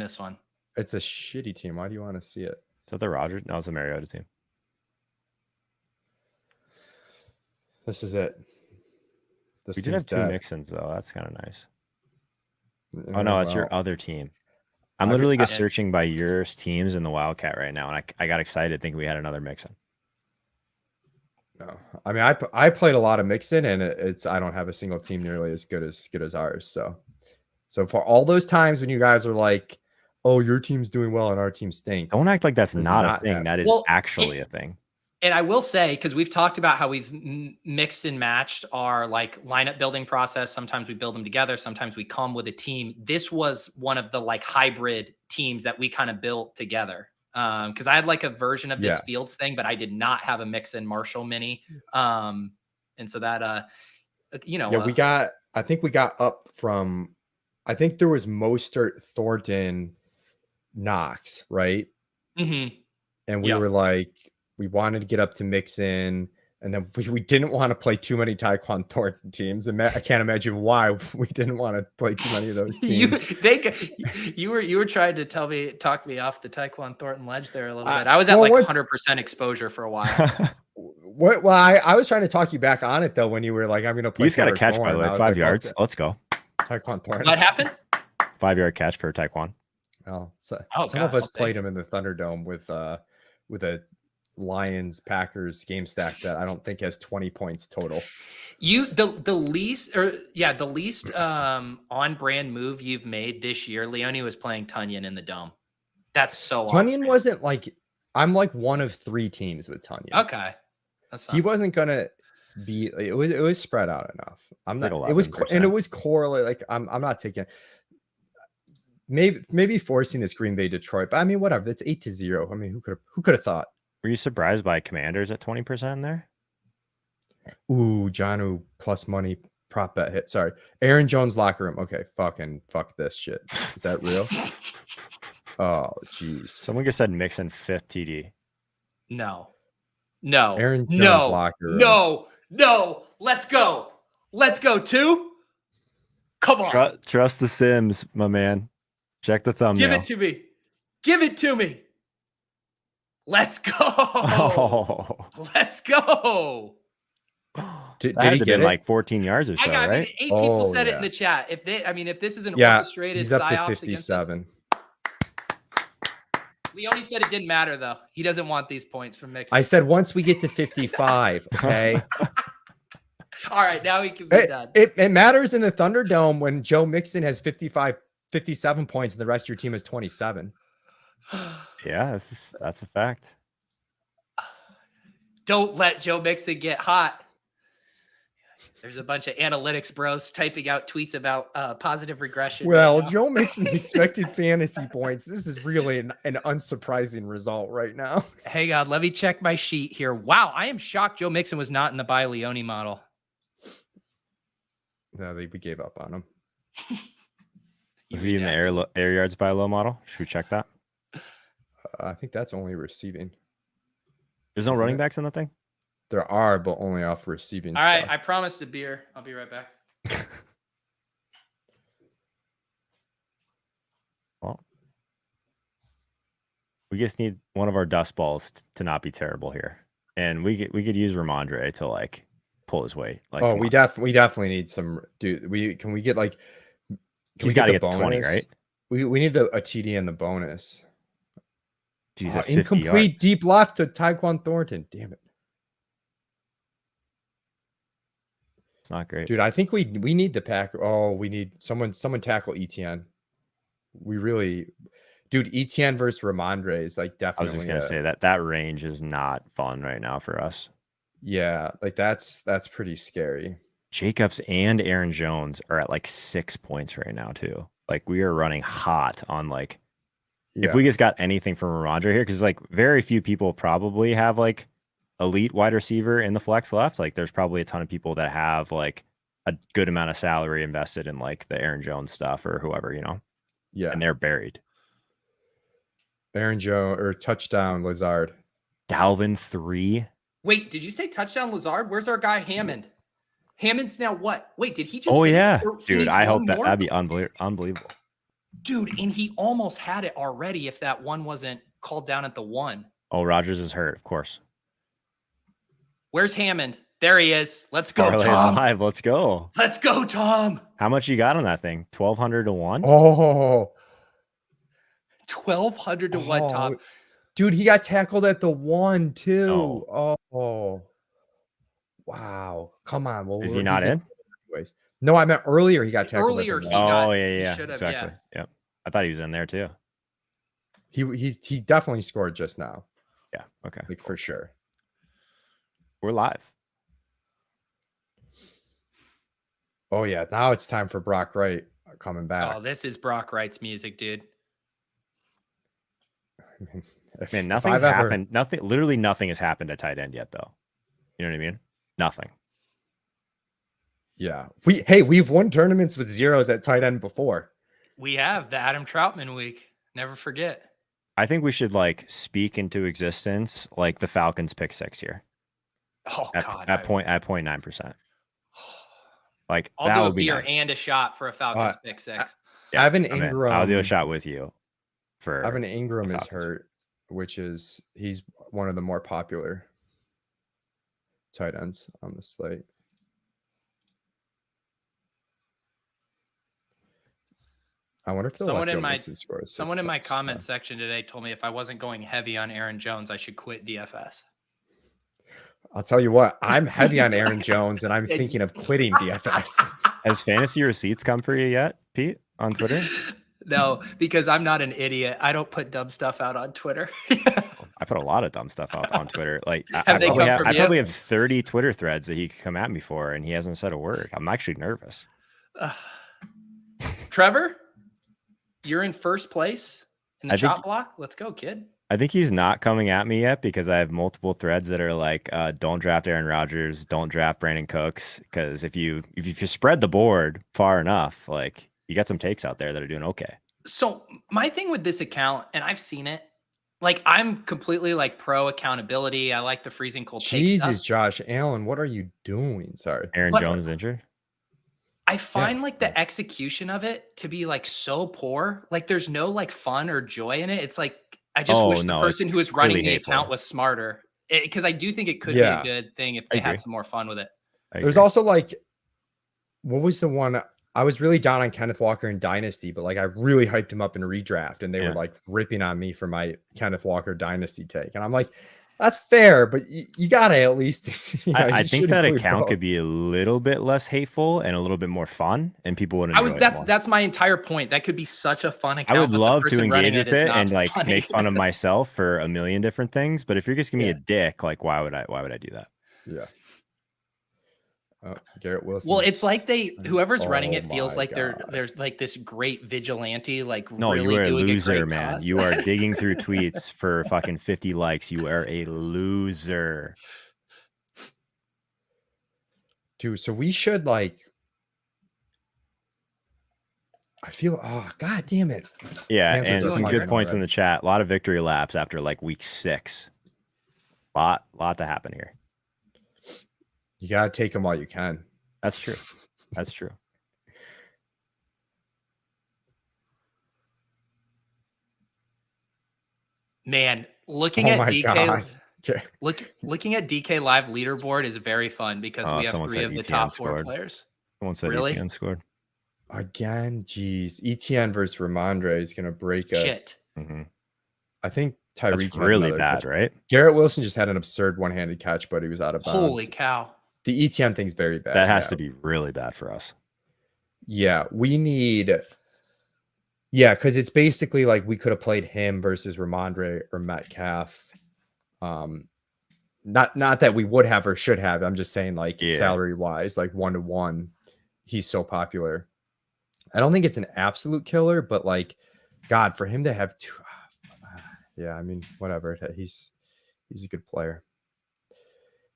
this one. It's a shitty team. Why do you want to see it? that the Rodgers? No, it's the Mariota team. – This is it. We did have 2 Mixons though. That's kind of nice. Oh no, that's your other team. I'm literally just searching by your teams in the Wildcat right now, and I got excited thinking we had another Mixon. No, I mean I played a lot of Mixon, and I don't have a single team nearly as good as ours. So for all those times when you guys are like, "Oh, your team's doing well and our team stinks," don't act like that's not a thing. That is actually a thing. And I will say, because we've talked about how we've mixed and matched our like lineup building process. Sometimes we build them together. Sometimes we come with a team. This was one of the like hybrid teams that we kind of built together. Because I had like a version of this Fields thing, but I did not have a Mixon Marshall mini. And so that, I think we got up from, I think there was Mostert, Thornton, Knox, right? Mm-hmm. And we were like, we wanted to get up to Mixon, and then we didn't want to play too many Tyquan Thornton teams. And I can't imagine why we didn't want to play too many of those teams. you were trying to talk me off the Tyquan Thornton ledge there a little bit. I was at 100% exposure for a while. Well, I was trying to talk you back on it though when you were like, I'm going to play. He's got a catch, by the way, 5 yards. Let's go. Tyquan Thornton. What happened? 5-yard catch for Tyquan. Oh, some of us played him in the Thunderdome with a Lions Packers game stack that I don't think has 20 points total. The least on brand move you've made this year, Leone was playing Tunyon in the dome. That's so Tunyon wasn't like, I'm like one of 3 teams with Tunyon. Okay. That's fine. He wasn't gonna be, it was spread out enough. I'm not, it was, and it was correlated. Like I'm not taking, maybe forcing this Green Bay Detroit, but I mean, whatever. That's 8-0. I mean, who could have thought? Were you surprised by Commanders at 20% there? Ooh, Johnu plus money prop bet hit. Sorry. Aaron Jones locker room. Okay, fuck this shit. Is that real? Oh, geez. Someone just said Mixon 5th TD. No. Aaron Jones locker room. No. Let's go. 2. Come on. Trust the Sims, my man. Check the thumbnail. Give it to me. Let's go. Oh. Let's go. Did he get like 14 yards or so, right? 8 people said it in the chat. If this is an orchestrated he's up to 57. Leone said it didn't matter though. He doesn't want these points from Mixon. I said once we get to 55, okay? All right, now we can be done. It matters in the Thunderdome when Joe Mixon has 57 points and the rest of your team is 27. Yeah, that's a fact. Don't let Joe Mixon get hot. There's a bunch of analytics bros typing out tweets about positive regression. Well, right Joe Mixon's expected fantasy points. This is really an unsurprising result right now. Hang on, let me check my sheet here. Wow, I am shocked Joe Mixon was not in the By Leone model. No, we gave up on him. Is he in the air yards by low model? Should we check that? I think that's only receiving. There's no running backs in the thing? There are, but only off receiving. All right, I promised a beer. I'll be right back. Well, we just need one of our dust balls to not be terrible here, and we could use Ramondre to like pull his weight. Like, we definitely need some. Dude, can we get like? He's got to get to 20, right? We need a TD in the bonus. Jeez, incomplete deep left to Tyquan Thornton. Damn it. It's not great. Dude, I think we need the pack. Oh, we need someone tackle ETN. We really, dude, ETN versus Ramondre is like definitely. I was just going to say that range is not fun right now for us. Yeah, like that's pretty scary. Jacobs and Aaron Jones are at like 6 points right now too. Like we are running hot on like, if we just got anything from Ramondre here, because like very few people probably have like elite wide receiver in the flex left. Like there's probably a ton of people that have like a good amount of salary invested in like the Aaron Jones stuff or whoever, you know? Yeah. And they're buried. Aaron Jones or touchdown Lazard. Dalvin 3. Wait, did you say touchdown Lazard? Where's our guy Hammond? Hammond's now what? Wait, did he just? Oh yeah, dude. I hope that'd be unbelievable. Dude, and he almost had it already if that one wasn't called down at the 1. Oh, Rodgers is hurt, of course. Where's Hammond? There he is. Let's go, Parlay's Tom. live. Let's go. Let's go, Tom. How much you got on that thing? 1,200 to 1? Oh, 1,200 to 1, Tom. Dude, he got tackled at the 1 too. No. Oh, wow. Come on. Well, Is he not in? Anyways. No, I meant earlier he got tackled. Earlier, at the he 1. got- yeah, should've, exactly. Yeah. I thought he was in there too. He definitely scored just now. Yeah. Okay. Like for sure. We're live. Oh yeah, now it's time for Brock Wright coming back. Oh, this is Brock Wright's music, dude. Man, nothing's happened. Literally nothing has happened at tight end yet, though. You know what I mean? Nothing. Yeah. We've won tournaments with zeros at tight end before. We have the Adam Troutman week. Never forget. I think we should speak into existence like the Falcons pick 6 here. Oh God. At 0.9%. Like I'll that do a would be beer nice. and a shot for a Falcons pick 6. Yeah, Evan Ingram. I'll do a shot with you. For Evan Ingram is hurt, which is he's one of the more popular tight ends on the slate. I wonder if someone in my scores. comment section today told me if I wasn't going heavy on Aaron Jones, I should quit DFS. I'll tell you what, I'm heavy on Aaron Jones, and I'm thinking of quitting DFS. Has fantasy receipts come for you yet, Pete, on Twitter? No, because I'm not an idiot. I don't put dumb stuff out on Twitter. I put a lot of dumb stuff out on Twitter. Like I probably have 30 Twitter threads that he could come at me for, and he hasn't said a word. I'm actually nervous. Trevor, you're in first place in the chop block. Let's go, kid. I think he's not coming at me yet because I have multiple threads that are like, don't draft Aaron Rodgers, don't draft Brandon Cooks. Because if you spread the board far enough, like you got some takes out there that are doing okay. So my thing with this account, and I've seen it, like I'm completely like pro accountability. I like the freezing cold. Jesus, Josh Allen, what are you doing? Sorry, Aaron Jones injured. I find like the execution of it to be like so poor. Like there's no like fun or joy in it. It's like I just wish the person who was running the account was smarter, because I do think it could be a good thing if they had some more fun with it. There's also like, what was the one? I was really down on Kenneth Walker in Dynasty, but like I really hyped him up in redraft, and they were like ripping on me for my Kenneth Walker Dynasty take, and I'm like, that's fair, but you gotta at least. I think that account could be a little bit less hateful and a little bit more fun, and people wouldn't. That's my entire point. That could be such a fun account. I would love to engage with it and like make fun of myself for a million different things. But if you're just gonna be a dick, like why would I do that? Yeah. Garrett Wilson. Well, it's like whoever's running it feels like there's like this great vigilante, like no, really you are a doing loser, a man. cause. You are digging through tweets for fucking 50 likes. You are a loser. Dude, so we should like. I feel god damn it. Yeah, and some good points in the chat. A lot of victory laps after like week 6. Lot to happen here. You gotta take them while you can. That's true. That's true. Man, looking at DK, looking at DK live leaderboard is very fun because we have 3 of the top 4 players. Someone said ETN scored again. Geez, ETN versus Ramondre is gonna break us. Mm-hmm. I think Tyreek Hill really bad, right? Garrett Wilson just had an absurd one-handed catch, but he was out of bounds. Holy cow! The ETN thing's very bad. That has to be really bad for us. Yeah, we need. Yeah, because it's basically like we could have played him versus Ramondre or Metcalf. Not that we would have or should have. I'm just saying, like salary wise, like 1-to-1, he's so popular. I don't think it's an absolute killer, but like, God, for him to have 2. Yeah, I mean, whatever. He's a good player.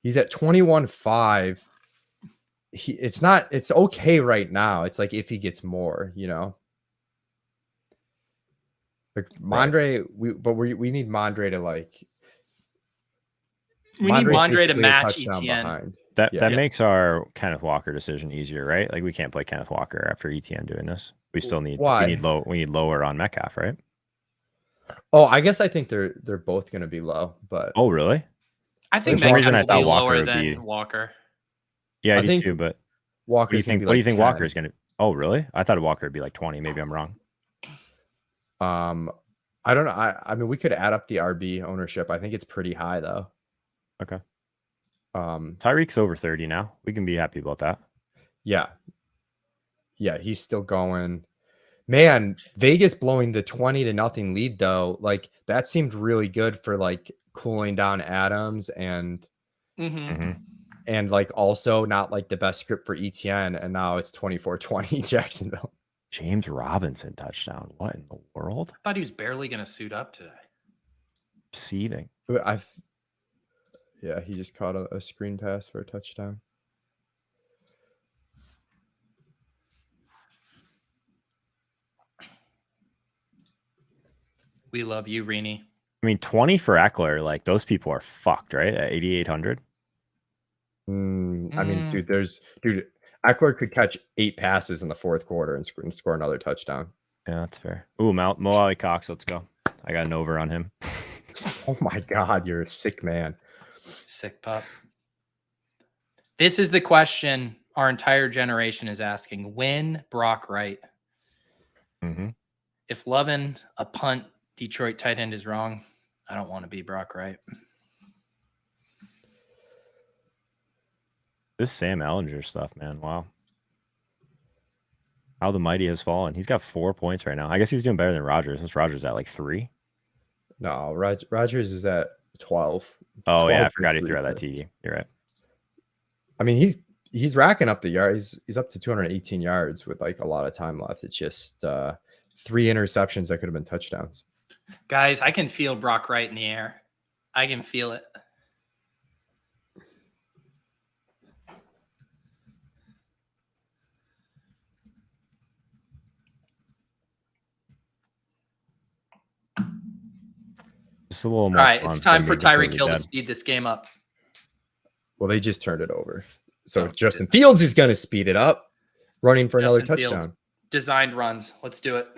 He's at 21.5. It's okay right now. It's like if he gets more, you know. Like Mondre, we need Mondre to like. We need Mondre to match ETN. That makes our Kenneth Walker decision easier, right? Like we can't play Kenneth Walker after ETN doing this. We still need we need lower on Metcalf, right? Oh, I guess I think they're both going to be low, but Oh, really? I think For some reason, I Metcalf will be thought Walker lower would than be. Walker. Yeah, I I do think too. But Walker's going to be what do you like think 10. Walker's going to? Oh, really? I thought Walker would be like 20. Maybe I'm wrong. I don't know. I mean, we could add up the RB ownership. I think it's pretty high though. Okay. Tyreek's over 30 now. We can be happy about that. Yeah. Yeah, he's still going. Man, Vegas blowing the 20-0 lead though, like that seemed really good for like cooling down Adams and like also not like the best script for ETN, and now it's 24-20 Jacksonville. James Robinson touchdown. What in the world? I thought he was barely going to suit up today. Seething. Yeah, he just caught a screen pass for a touchdown. We love you, Rini. I mean, 20 for Eckler. Like those people are fucked, right? At 8,800. I mean, dude, Eckler could catch 8 passes in the fourth quarter and score another touchdown. Yeah, that's fair. Ooh, Mo Ali Cox. Let's go. I got an over on him. Oh my God, you're a sick man. Sick pup. This is the question our entire generation is asking. When Brock Wright? If loving a punt Detroit tight end is wrong, I don't want to be Brock Wright. This Sam Ellinger stuff, man. Wow. How the mighty has fallen. He's got 4 points right now. I guess he's doing better than Rodgers. What's Rodgers at, like 3? No, Rodgers is at 12. Oh, 12 yeah. I forgot he threw out that TD. You're right. I mean, he's racking up the yards. He's up to 218 yards with like a lot of time left. It's just 3 interceptions that could have been touchdowns. Guys, I can feel Brock Wright in the air. I can feel it. Just a little more. All right, it's time for Tyreek Hill to speed this game up. Well, they just turned it over. So Justin Fields is going to speed it up, running for another touchdown. Fields, designed runs. Let's do it.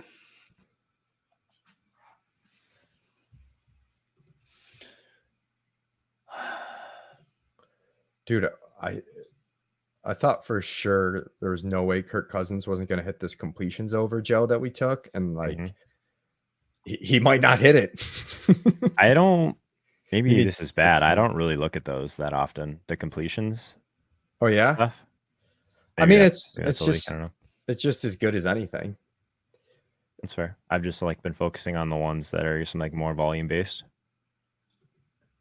Dude, I thought for sure there was no way Kirk Cousins wasn't going to hit this completions over Joe that we took, and like he might not hit it. I don't. Maybe this is bad. I don't really look at those that often. The completions. Oh yeah. I mean, it's just I don't know. It's just as good as anything. That's fair. I've just like been focusing on the ones that are just like more volume based.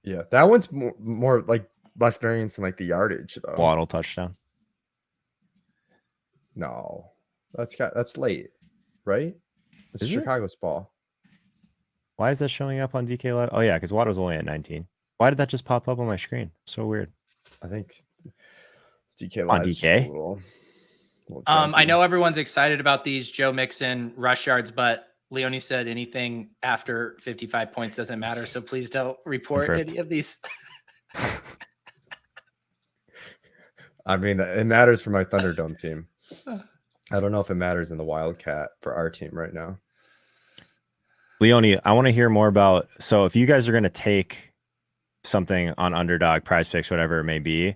Yeah, that one's more like less variance than like the yardage though. Waddle touchdown. No, that's late, right? It's Chicago's ball. Why is that showing up on DK Live? Oh yeah, because Waddle's only at 19. Why did that just pop up on my screen? So weird. I think DK on DK. I know everyone's excited about these Joe Mixon rush yards, but Leone said anything after 55 points doesn't matter. So please don't report any of these. I mean, it matters for my Thunderdome team. I don't know if it matters in the Wildcat for our team right now. Leone, I want to hear more about. So if you guys are going to take something on Underdog, Prize Picks, whatever it may be,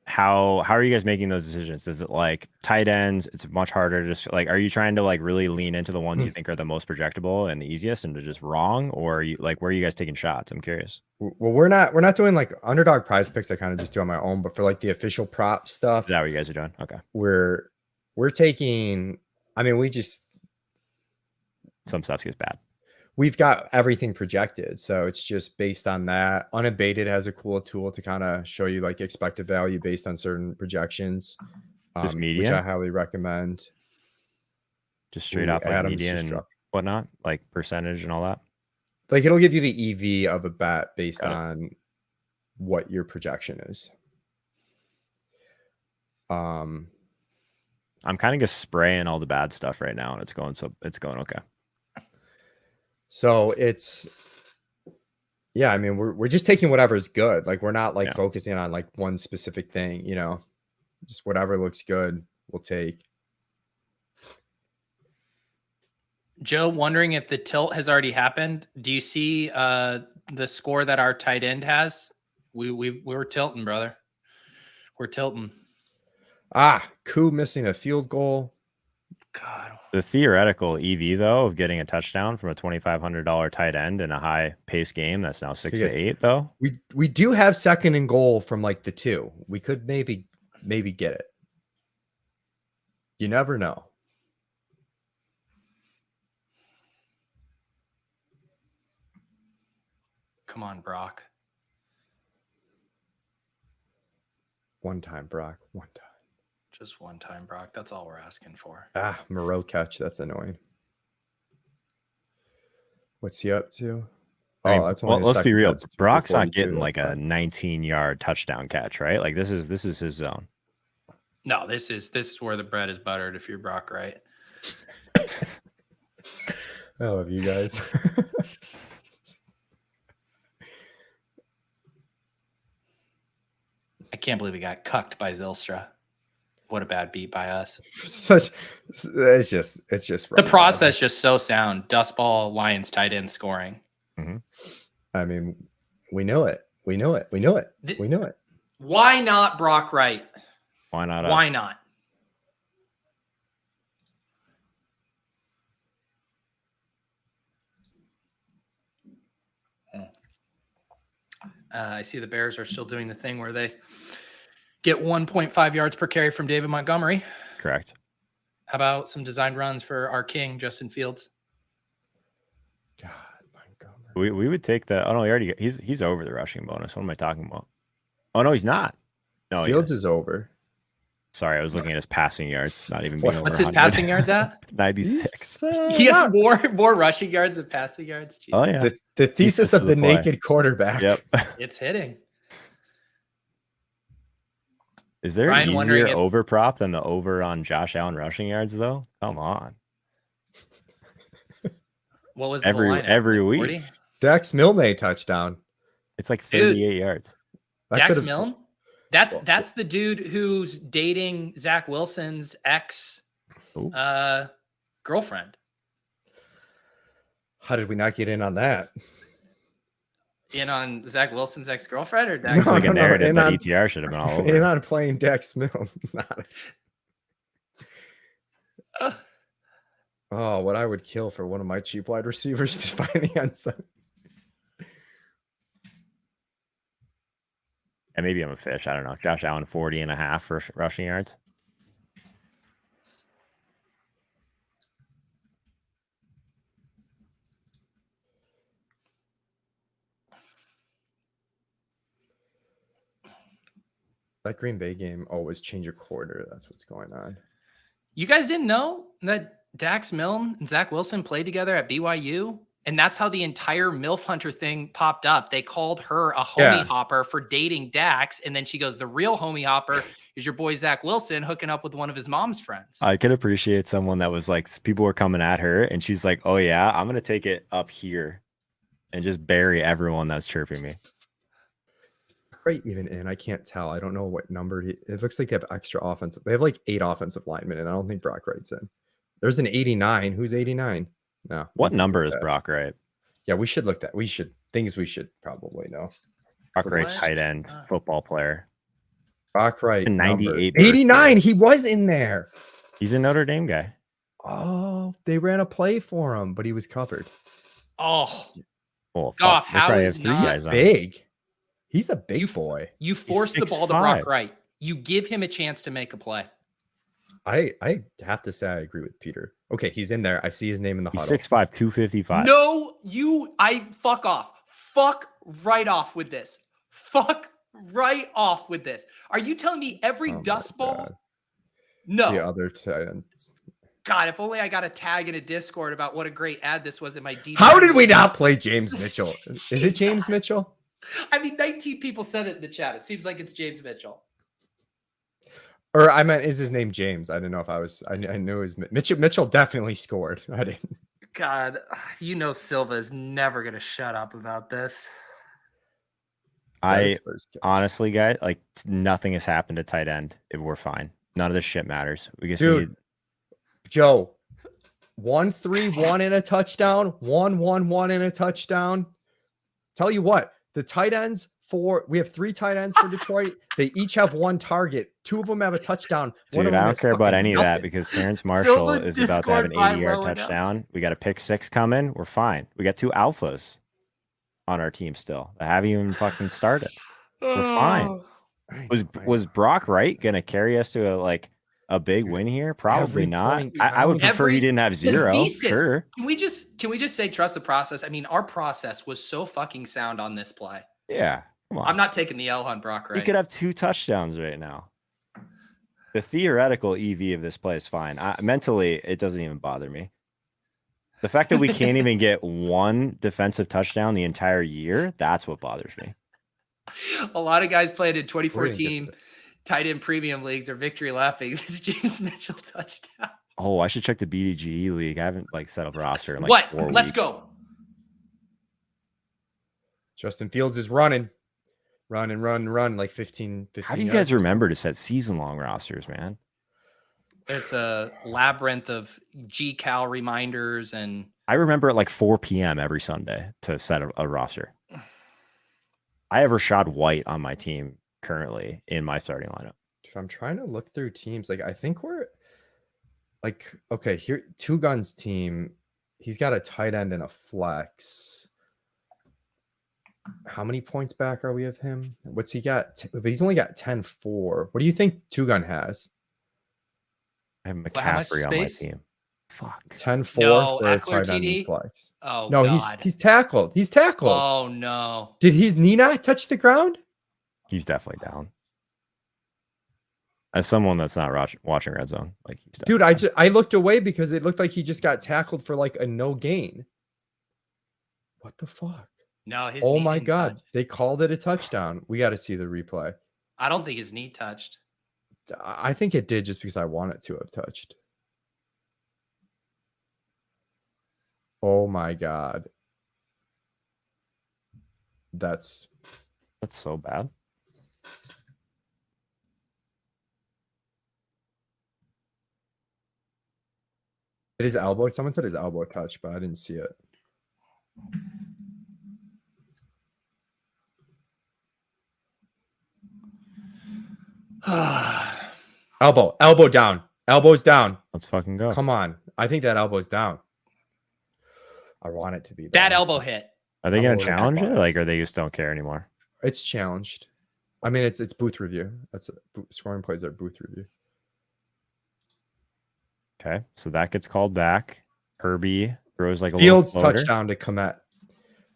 how are you guys making those decisions? Is it like tight ends? It's much harder to just like, are you trying to like really lean into the ones you think are the most projectable and the easiest and to just wrong? Or are you like, where are you guys taking shots? I'm curious. Well, we're not doing like Underdog Prize Picks. I kind of just do on my own, but for like the official prop stuff. Is that what you guys are doing? Okay. We're taking, I mean, we just. Some stuff gets bad. We've got everything projected. So it's just based on that. Unabated has a cool tool to kind of show you like expected value based on certain projections, just median, which I highly recommend. Just straight off like median and whatnot, like percentage and all that. Like it'll give you the EV of a bet based on what your projection is. I'm kind of just spraying all the bad stuff right now and it's going okay. So it's, yeah, I mean, we're just taking whatever's good. Like we're not like focusing on like one specific thing, you know, just whatever looks good, we'll take. Joe, wondering if the tilt has already happened. Do you see the score that our tight end has? We were tilting, brother. We're tilting. Koo missing a field goal. God. The theoretical EV though of getting a touchdown from a $2,500 tight end in a high pace game that's now 6-8 though. We do have 2nd and goal from like the 2. We could maybe get it. You never know. Come on, Brock. One time, Brock. One time. Just one time, Brock. That's all we're asking for. Moreau catch. That's annoying. What's he up to? That's only let's be real. Brock's not 42, getting like a 19-yard touchdown catch, right? Like this is his zone. No, this is where the bread is buttered if you're Brock, right? I love you guys. I can't believe we got cucked by Zylstra. What a bad beat by us. It's just the process just so sound. Dust ball, Lions tight end scoring. Mm-hmm. I mean, we know it. We know it. Why not Brock Wright? Why not? Why not? I see the Bears are still doing the thing where they get 1.5 yards per carry from David Montgomery. Correct. How about some designed runs for our king, Justin Fields? God, Montgomery. We would take that. Oh no, he's over the rushing bonus. What am I talking about? Oh no, he's not. No, Fields is over. Sorry, I was looking at his passing yards. Not even being over What's his passing yards at? 96. He has more rushing yards than passing yards. Oh yeah. The thesis of the naked quarterback. Yep. It's hitting. Is there an easier over prop than the over on Josh Allen rushing yards though? Come on. What was every week? 40? Dax Milne touchdown. It's like 38 yards. Dax Milne? That's the dude who's dating Zach Wilson's ex girlfriend. How did we not get in on that? In on Zach Wilson's ex-girlfriend or Dax? It's like a narrative that ETR should have been all over. In on playing Dax Milne. Oh, what I would kill for one of my cheap wide receivers to find the end zone. And maybe I'm a fish. I don't know. Josh Allen 40.5 for rushing yards. That Green Bay game always change a quarter. That's what's going on. You guys didn't know that Dax Milne and Zach Wilson played together at BYU? And that's how the entire MILF Hunter thing popped up. They called her a homie hopper for dating Dax. And then she goes, the real homie hopper is your boy Zach Wilson hooking up with one of his mom's friends. I could appreciate someone that was like, people were coming at her and she's like, oh yeah, I'm going to take it up here and just bury everyone that's chirping me. Right, even in, I can't tell. I don't know what number. It looks like they have extra offensive. They have like 8 offensive linemen, and I don't think Brock Wright's in. There's an 89. Who's 89? No. What number is Brock Wright? Yeah, we should look that. We should probably know. Brock Wright, tight end, football player. Brock Wright, 98. 89. He was in there. He's a Notre Dame guy. Oh, they ran a play for him, but he was covered. Oh, well, Goff, how is three guys on big? He's a big boy. You force the ball to Brock Wright. You give him a chance to make a play. I have to say I agree with Peter. Okay, he's in there. I see his name in the huddle. 6'5", 255. No, fuck off. Fuck right off with this. Fuck right off with this. Are you telling me every dust ball? God. No. The other tight ends. God, if only I got a tag in a Discord about what a great ad this was in my deep. How did we not play James Mitchell? Is it James Mitchell? I mean, 19 people said it in the chat. It seems like it's James Mitchell. Or I meant, is his name James? I didn't know if I knew it was Mitchell. Mitchell definitely scored. I didn't. God, you know Silva is never going to shut up about this. Honestly, guys, like nothing has happened at tight end. We're fine. None of this shit matters. We can see Joe. 1-3-1 and a touchdown. 1-1-1 and a touchdown. Tell you what, the tight ends we have 3 tight ends for Detroit. They each have 1 target. 2 of them have a touchdown. Dude, I don't care about any of that because Terrence Marshall is about to have an 80-yard touchdown. We got a pick 6 coming. We're fine. We got 2 alphas on our team still that haven't even fucking started. We're fine. Was Brock Wright gonna carry us to a big win here? Probably not. I would prefer he didn't have 0. Sure. Can we just say trust the process? I mean, our process was so fucking sound on this play. Yeah. Come on. I'm not taking the L on Brock Wright. He could have 2 touchdowns right now. The theoretical EV of this play is fine. Mentally, it doesn't even bother me. The fact that we can't even get 1 defensive touchdown the entire year, that's what bothers me. A lot of guys played in 2014 tight end premium leagues or victory lapping this James Mitchell touchdown. Oh, I should check the BDGE league. I haven't set up a roster in 4 weeks. Let's go. Justin Fields is running like 15. How do you guys remember to set season-long rosters, man? It's a labyrinth of GCal reminders, and I remember at 4 p.m. every Sunday to set a roster. I have Rashad White on my team currently in my starting lineup. I'm trying to look through teams. I think we're okay, here, Two Guns team. He's got a tight end and a flex. How many points back are we of him? What's he got? But he's only got 10-4. What do you think Two Gun has? I have McCaffrey on my team. Fuck. 10-4 for a tight end and flex. Oh no, God. he's tackled. He's tackled. Oh no. Did his knee not touch the ground? He's definitely down. As someone that's not watching Red Zone, he's down. Dude, I looked away because it looked like he just got tackled for a no gain. What the fuck? No, his oh my God. Touch. They called it a touchdown. We got to see the replay. I don't think his knee touched. I think it did just because I want it to have touched. Oh my God. That's so bad. His elbow. Someone said his elbow touched, but I didn't see it. Elbow down. Elbow's down. Let's fucking go. Come on. I think that elbow's down. I want it to be that elbow hit. Are they going to challenge it? Or they just don't care anymore? It's challenged. I mean, it's booth review. That's scoring plays are booth review. Okay, so that gets called back. Herbie throws a Fields touchdown to Komet.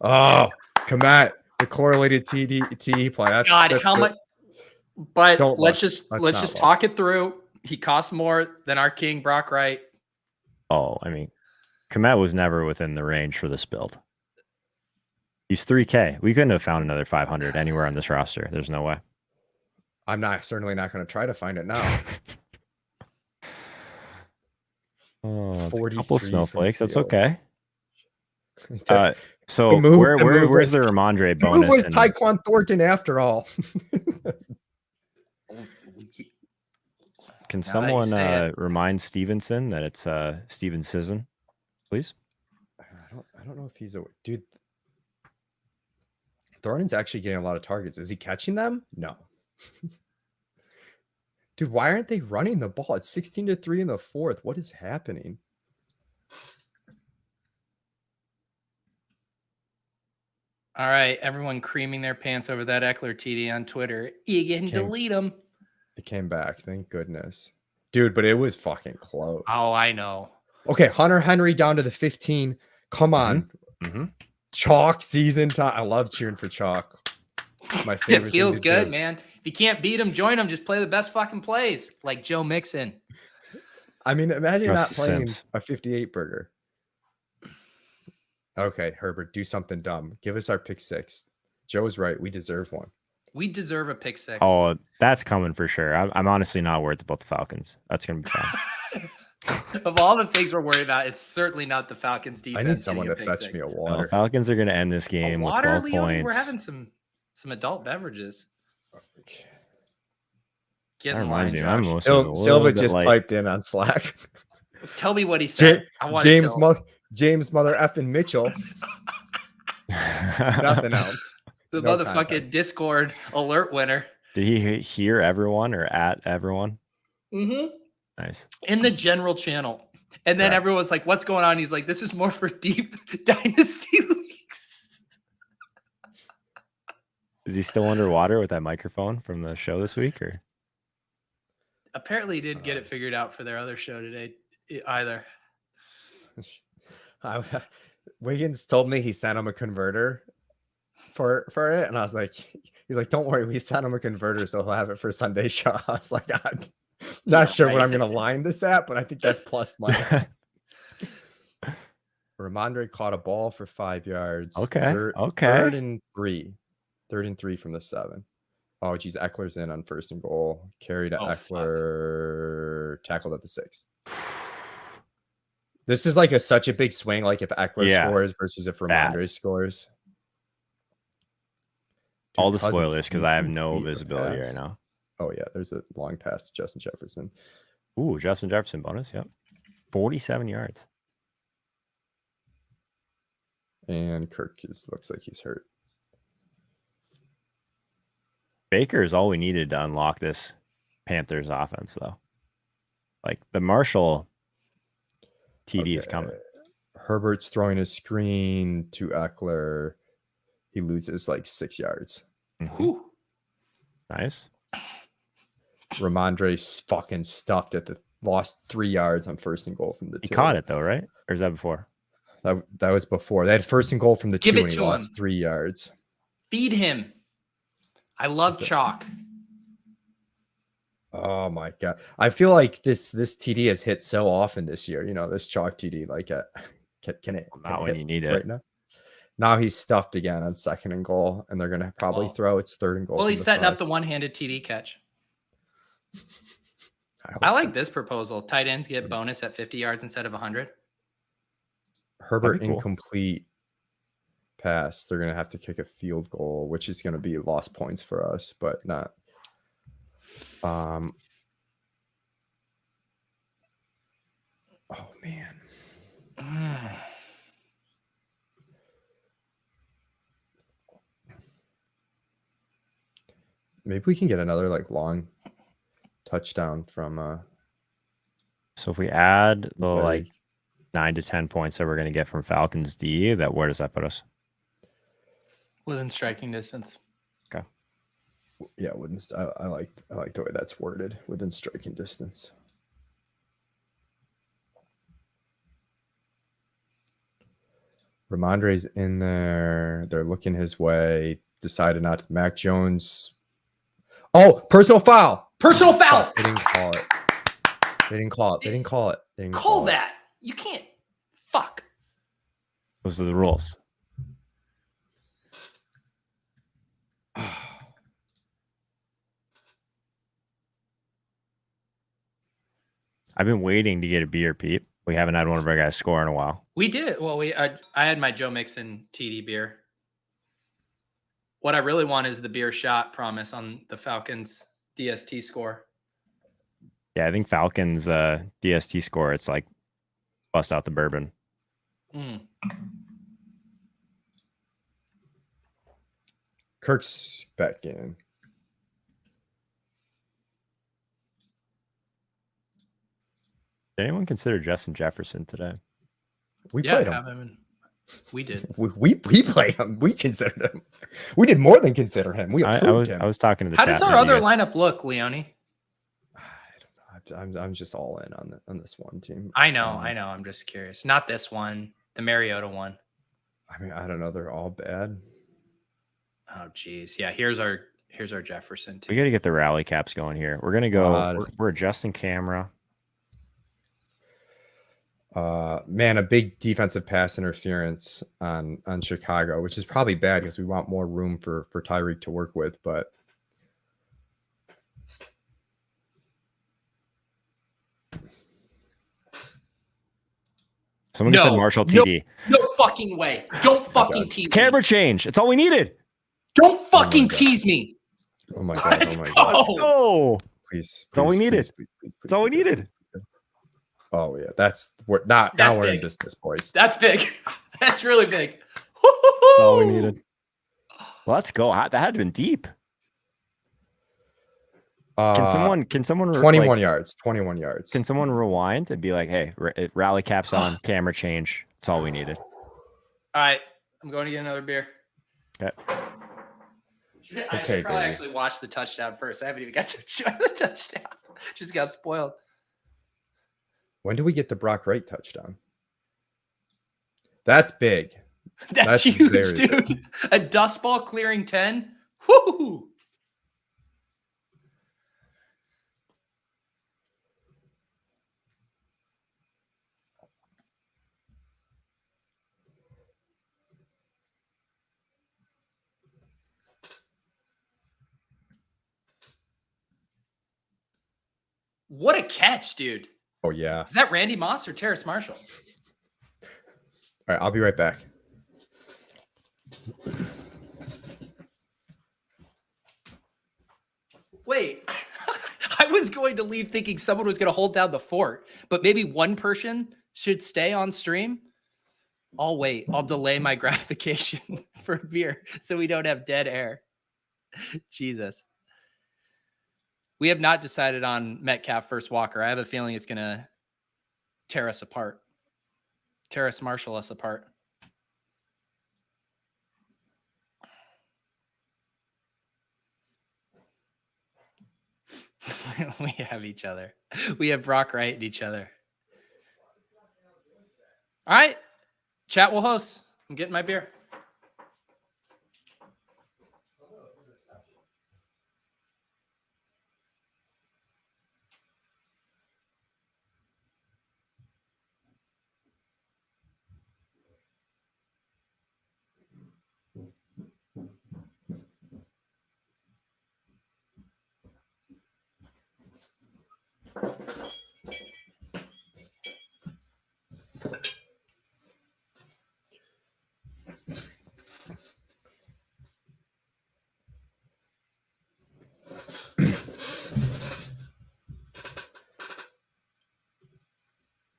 Oh, Komet, the correlated TE play. That's how much? But let's just look. talk it through. He costs more than our king Brock Wright. Oh, I mean, Komet was never within the range for this build. He's 3K. We couldn't have found another 500 anywhere on this roster. There's no way. I'm certainly not going to try to find it now. Oh, a couple snowflakes. That's okay. So where's the Ramondre bonus? Who was Tyquan Thornton after all? Can someone remind Stevenson that it's Steven Sisson, please? I don't know if he's a dude. Thornton's actually getting a lot of targets. Is he catching them? No. Dude, why aren't they running the ball? It's 16-3 in the fourth. What is happening? All right, everyone creaming their pants over that Eckler TD on Twitter. You can delete them. It came back, thank goodness. Dude, but it was fucking close. Oh, I know. Okay, Hunter Henry down to the 15. Come on. Mm-hmm. Chalk season time. I love cheering for Chalk. My favorite. It feels good, man. If you can't beat him, join him. Just play the best fucking plays, like Joe Mixon. I mean, imagine not playing a 58 burger. Okay, Herbert, do something dumb. Give us our pick 6. Joe's right. We deserve one. We deserve a pick 6. Oh, that's coming for sure. I'm honestly not worried about the Falcons. That's going to be fun. Of all the things we're worried about, it's certainly not the Falcons defense. I need someone to fetch me a water. Falcons are going to end this game with 12 points. We're having some adult beverages. That reminds me, Silva just piped in on Slack. Tell me what he said. I want James to James Mother effing Mitchell. Nothing else. The No motherfucking context. Discord alert winner. Did he hear everyone or at everyone? Mm-hmm. Nice. In the general channel. And then everyone's like, what's going on? He's like, this is more for deep dynasty leagues. Is he still underwater with that microphone from the show this week? Or apparently he didn't get it figured out for their other show today either. Wiggins told me he sent him a converter for it, and I was like, he's like, don't worry, we sent him a converter, so he'll have it for Sunday show. I was like, I'm not sure what I'm gonna line this at, but I think that's plus money. Ramondre caught a ball for 5 yards. Okay. Third and three from the 7. Oh geez, Eckler's in on 1st and goal. Carry to Eckler, tackled at the 6. This is like such a big swing, like if Eckler scores versus if Ramondre scores. All the spoilers, because I have no visibility right now. Oh yeah, there's a long pass to Justin Jefferson. Ooh, Justin Jefferson bonus. Yep, 47 yards. And Kirk looks like he's hurt. Baker is all we needed to unlock this Panthers offense, though. Like the Marshall TD is coming. Herbert's throwing a screen to Eckler. He loses like 6 yards. Mm-hmm. Nice. Ramondre's fucking stuffed lost 3 yards on 1st and goal from the 2. He caught it though, right? Or is that before? That was before. They had 1st and goal from the 2 and he lost 3 yards. Feed him. I love chalk. Oh my god. I feel like this TD has hit so often this year. You know, this chalk TD, like can it not when you need it right now? Now he's stuffed again on 2nd and goal, and they're gonna probably throw it's 3rd and goal. Well, he's setting up the one-handed TD catch. I like this proposal. Tight ends get bonus at 50 yards instead of 100. Herbert incomplete pass. They're gonna have to kick a field goal, which is gonna be lost points for us, but not. Oh man. Maybe we can get another like long touchdown from so if we add the like 9 to 10 points that we're going to get from Falcons D, where does that put us? Within striking distance. Okay. Yeah, I like the way that's worded, within striking distance. Ramondre's in there. They're looking his way. Decided not to. Mac Jones. Oh, personal foul. Personal foul. They didn't call it. They didn't call it. Call that. You can't. Fuck. Those are the rules. I've been waiting to get a beer, Pete. We haven't had one of our guys score in a while. We did. Well, I had my Joe Mixon TD beer. What I really want is the beer shot promise on the Falcons DST score. Yeah, I think Falcons DST score, it's like bust out the bourbon. Kirk's back in. Did anyone consider Justin Jefferson today? We played him. We did. we play him. We considered him. We did more than consider him. We approved him. I was talking to the How chat. does our other lineup look, Leone? I don't know. I'm just all in on this one team. I know. I'm just curious. Not this one. The Mariota one. I mean, I don't know. They're all bad. Oh, geez. Yeah. Here's our Jefferson team. We got to get the rally caps going here. We're gonna go. We're adjusting camera. Man, a big defensive pass interference on Chicago, which is probably bad because we want more room for Tyreek to work with, but someone said Marshall TD. No fucking way. Don't fucking tease me. Camera change. It's all we needed. Don't fucking tease me. Oh my god. Oh my god. Let's go. Please. That's all we needed. Please, That's all we needed. Oh yeah, that's now we're in business, boys. That's big. That's really big. That's all we needed. Let's go. That had been deep. Can someone 21 yards? 21 yards. Can someone rewind and be like, "Hey, rally caps on, camera change." That's all we needed. All right, I'm going to get another beer. Okay. I should probably actually watch the touchdown first. I haven't even got to show the touchdown. Just got spoiled. When do we get the Brock Wright touchdown? That's big. That's huge, dude. Big. A dust ball clearing 10. Whoo! What a catch, dude. Oh, yeah. Is that Randy Moss or Terrace Marshall? All right, I'll be right back. Wait, I was going to leave thinking someone was going to hold down the fort, but maybe one person should stay on stream. I'll wait. I'll delay my gratification for beer so we don't have dead air. Jesus. We have not decided on Metcalf versus Walker. I have a feeling it's going to tear us apart. Terrace Marshall us apart. We have each other. We have Brock Wright and each other. All right. Chat will host. I'm getting my beer.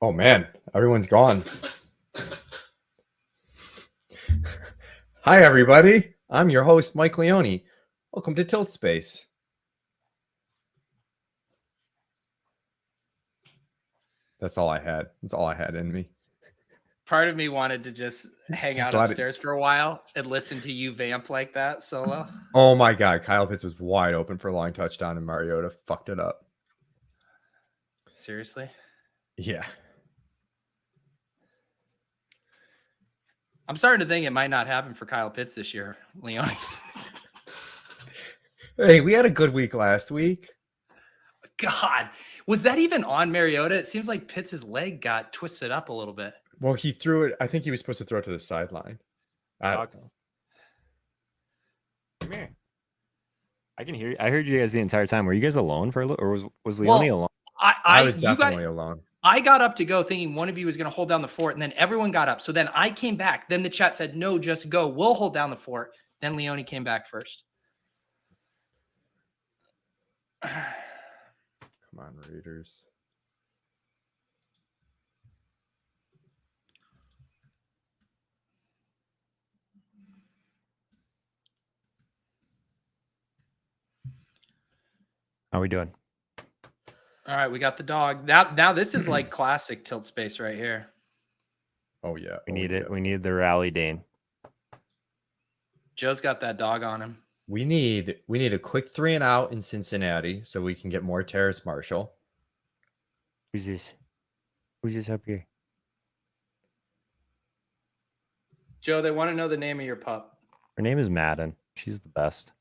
Oh, man. Everyone's gone. Hi, everybody. I'm your host, Mike Leone. Welcome to Tilt Space. That's all I had. That's all I had in me. Part of me wanted to just hang out upstairs for a while and listen to you vamp like that solo. Oh, my God. Kyle Pitts was wide open for a long touchdown, and Mariota fucked it up. Seriously? Yeah. I'm starting to think it might not happen for Kyle Pitts this year, Leon. Hey, we had a good week last week. God, was that even on Mariota? It seems like Pitts' leg got twisted up a little bit. Well, he threw it. I think he was supposed to throw it to the sideline. I don't know. Come here. I can hear you. I heard you guys the entire time. Were you guys alone for a little, or was Leone alone? I was definitely alone. I got up to go thinking one of you was going to hold down the fort, and then everyone got up. So then I came back. Then the chat said, no, just go. We'll hold down the fort. Then Leone came back first. Come on, Raiders. How are we doing? All right, we got the dog. Now this is like classic Tilt Space right here. Oh, yeah. We need it. We need the rally Dane. Joe's got that dog on him. We need a quick 3 and out in Cincinnati so we can get more Terrace Marshall. Who's this? Who's this up here? Joe, they want to know the name of your pup. Her name is Madden. She's the best.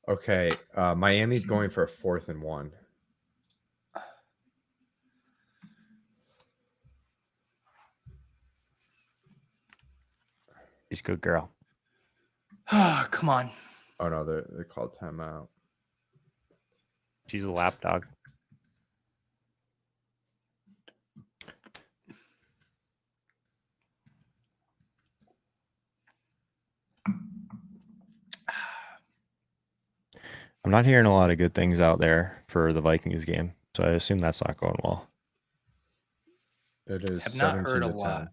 Okay, Miami's going for a 4th and 1. She's a good girl. Oh, come on. Oh, no, they called timeout. She's a lap dog. I'm not hearing a lot of good things out there for the Vikings game, so I assume that's not going well. It is Have not heard 17 a to 10. lot.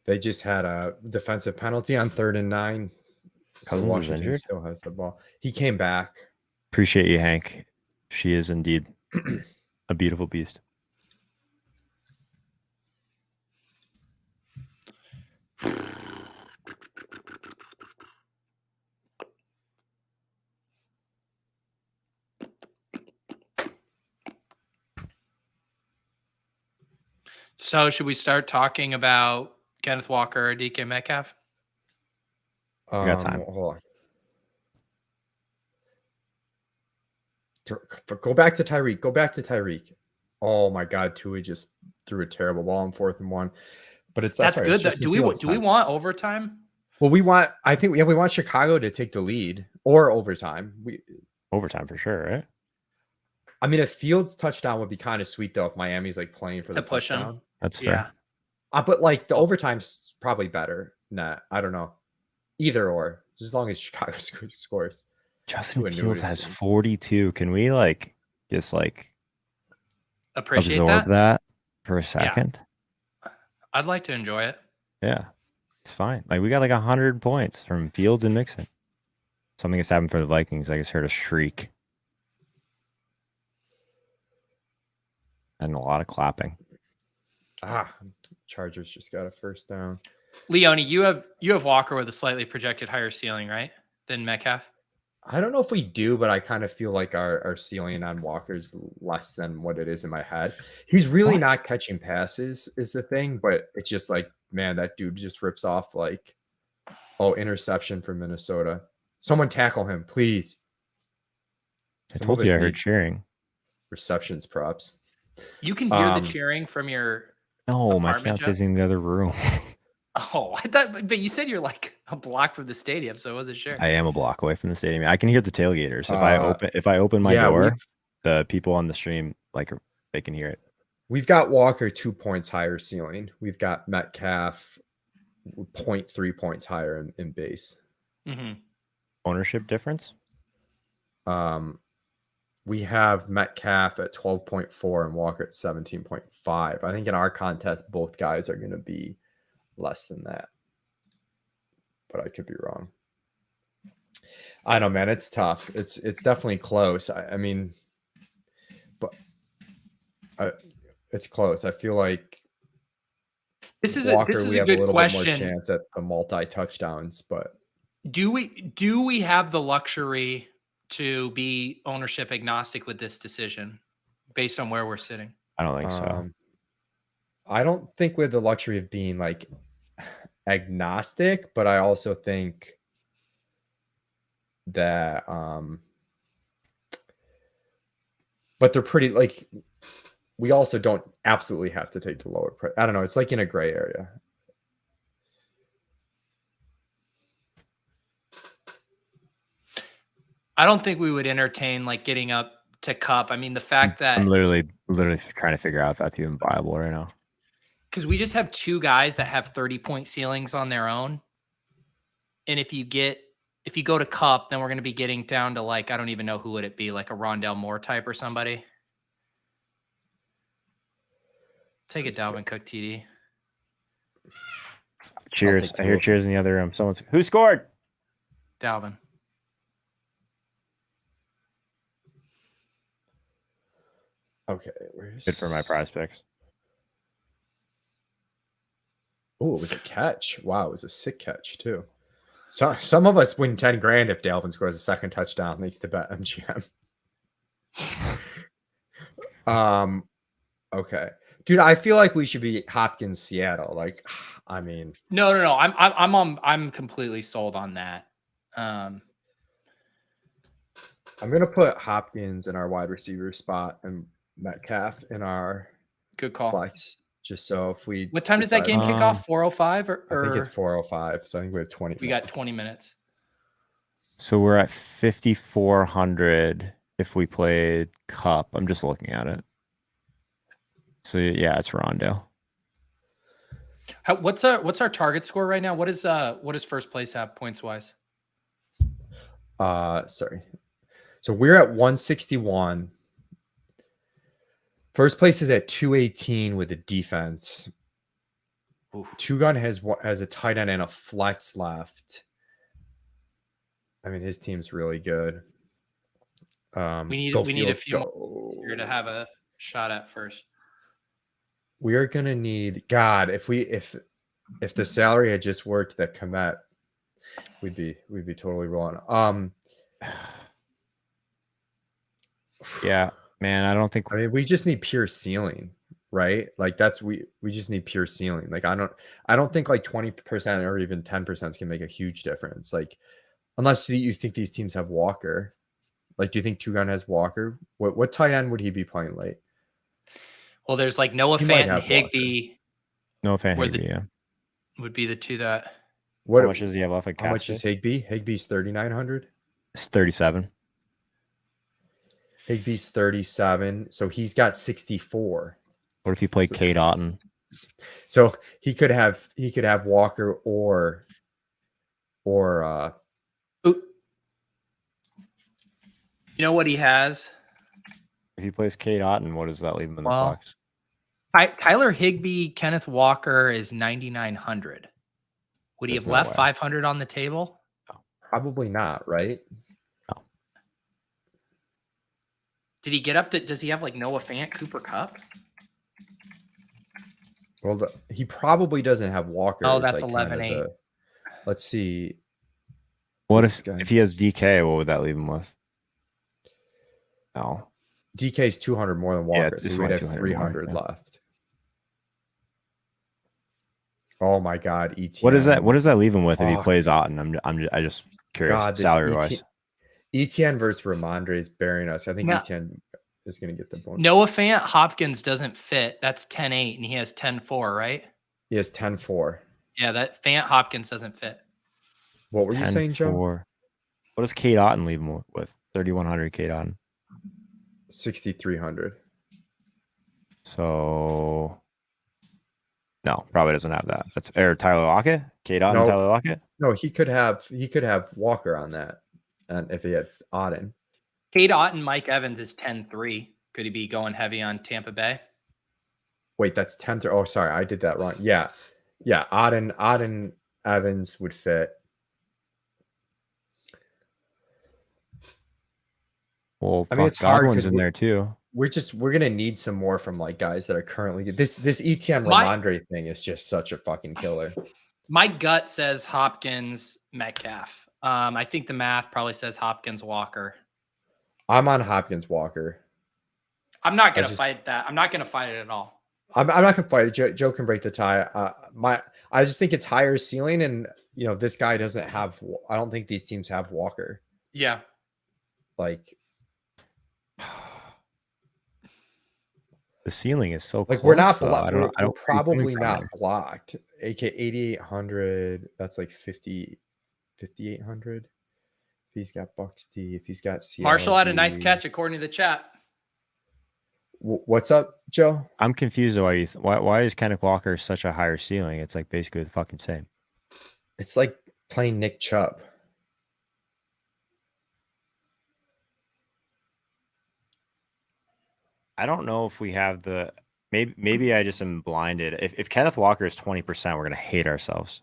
They just had a defensive penalty on 3rd and 9. So Cousins is Washington injured? still has the ball. He came back. Appreciate you, Hank. She is indeed a beautiful beast. So should we start talking about Kenneth Walker or DK Metcalf? We got time. Hold on. Go back to Tyreek. Go back to Tyreek. Oh my God, Tua just threw a terrible ball on 4th and 1. But that's good. It's just do we want overtime? Well, we want Chicago to take the lead or overtime. Overtime for sure, right? I mean, a Fields touchdown would be kind of sweet though if Miami's like playing for the push touchdown. him. That's fair. Yeah. But like the overtime's probably better. Nah, I don't know. Either or, as long as Chicago scores. Justin Fields has 42. Can we just appreciate absorb that for a second? Yeah. I'd like to enjoy it. Yeah, it's fine. Like we got 100 points from Fields and Mixon. Something has happened for the Vikings. I just heard a shriek and a lot of clapping. Chargers just got a first down. Leone, you have Walker with a slightly projected higher ceiling, right, than Metcalf? I don't know if we do, but I kind of feel like our ceiling on Walker's less than what it is in my head. He's really not catching passes is the thing, but it's just like, man, that dude just rips off interception from Minnesota. Someone tackle him, please. I told you I heard cheering. Receptions props. You can hear the cheering from your my fiance's in the other room. Oh, I thought, but you said you're like a block from the stadium, so I wasn't sure. I am a block away from the stadium. I can hear the tailgaters. If I open my door, the people on the stream they can hear it. We've got Walker 2 points higher ceiling. We've got Metcalf 0.3 points higher in base. Mm-hmm. Ownership difference? We have Metcalf at 12.4 and Walker at 17.5. I think in our contest, both guys are going to be less than that, but I could be wrong. I know, man. It's tough. It's definitely close. I mean, but it's close. I feel like this is Walker, a we have good a little question. bit more chance at the multi touchdowns, but do we have the luxury to be ownership agnostic with this decision based on where we're sitting? I don't think so. I don't think we have the luxury of being agnostic, but I also think that but they're pretty we also don't absolutely have to take the lower price. I don't know, it's in a gray area. I don't think we would entertain getting up to Cup. I mean, the fact that I'm literally trying to figure out if that's even viable right now. Because we just have two guys that have 30-point ceilings on their own. And if you go to Cup, then we're going to be getting down to I don't even know who would it be, a Rondell Moore type or somebody. Take it, Dalvin Cook TD. Cheers. I hear cheers in the other room. Who scored? Dalvin. Okay. Good for my prize picks. Oh, it was a catch. Wow, it was a sick catch too. So some of us win 10 grand if Dalvin scores a second touchdown, thanks to bet MGM. Okay. Dude, I feel like we should be Hopkins Seattle. I mean, no. I'm completely sold on that. I'm gonna put Hopkins in our wide receiver spot and Metcalf in our good call flex. Just so if we what time does that game kick off? 4:05 or I think it's 4:05. So I think we have 20 minutes. We got 20 minutes. So we're at 5,400 if we played Cup. I'm just looking at it. So yeah, it's Rondo. What's our target score right now? What does first place have points wise? Sorry. So we're at 161. First place is at 218 with a defense. Ooh. Two Gun has a tight end and a flex left. I mean, his team's really good. We need a few more here to have a shot at first. We are gonna need if the salary had just worked that Komet, we'd be totally rolling. Yeah, man, I don't think. I mean, we just need pure ceiling, right? Like we just need pure ceiling. Like I don't think like 20% or even 10% can make a huge difference. Like unless you think these teams have Walker. Like, do you think Two Gun has Walker? What tight end would he be playing late? Well, there's like Noah Fant and Higbee. Noah Fant, Higbee, yeah, would be the two that. How much does he have left? How much is Higbee? Higbee's 3,900. It's 37. Higbee's 37, so he's got 64. What if he played Cade Otton? So he could have Walker or you know what he has? If he plays Cade Otton, what does that leave him in the box? Tyler Higbee, Kenneth Walker is 9,900. Would he have left 500 on the table? No. Probably not, right? No. Did he get up to? Does he have like Noah Fant, Cooper Kupp? Well, he probably doesn't have Walker. Oh, that's 11-8. Let's see. What if he has DK? What would that leave him with? No. DK's 200 more than Walker, yeah, so we'd have 300 left. Oh my God, ETN. What does that leave him with if he plays Otton? I'm just curious, salary wise. ETN versus Ramondre is burying us. I think ETN is going to get the bonus. Noah Fant Hopkins doesn't fit. That's 10-8, and he has 10-4, right? He has 10-4. Yeah, that Fant Hopkins doesn't fit. What were you saying, Joe? What does Cade Otton leave him with? 3,100 Cade Otton. 6,300. So no, probably doesn't have that. That's Tyler Lockett. Cade Otton, Tyler Lockett. No, he could have Walker on that, and if he had Otton. Cade Otton, Mike Evans is 10-3. Could he be going heavy on Tampa Bay? Wait, that's 10-3. Oh, sorry, I did that wrong. Yeah. Otton Evans would fit. Well, I mean, it's hard because in there too. We're gonna need some more from like guys that are currently this ETN Ramondre thing is just such a fucking killer. My gut says Hopkins Metcalf. I think the math probably says Hopkins Walker. I'm on Hopkins Walker. I'm not gonna fight that. I'm not gonna fight it at all. I'm not gonna fight it. Joe can break the tie. I just think it's higher ceiling, and this guy doesn't have. I don't think these teams have Walker. Yeah, like. The ceiling is so like close, we're not so blocked. We're probably not blocked. AK 8,800. That's like 5,800. If he's got Bucks D, if he's got CLG. Marshall had a nice catch according to the chat. What's up, Joe? I'm confused why why is Kenneth Walker such a higher ceiling? It's like basically the fucking same. It's like playing Nick Chubb. I don't know if we have the maybe I just am blinded. If Kenneth Walker is 20%, we're gonna hate ourselves.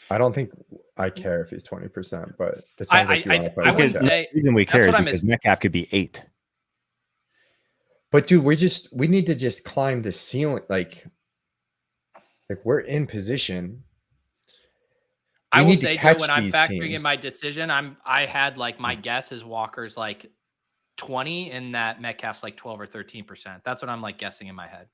I don't think I care if he's 20%, but it sounds like you want to play. The reason we care is because Metcalf could be 8. But dude, we need to just climb the ceiling. Like we're in position. I will say, Joe, when I'm factoring in my decision, I had like my guess is Walker's like 20 and that Metcalf's like 12 or 13%. That's what I'm like guessing in my head.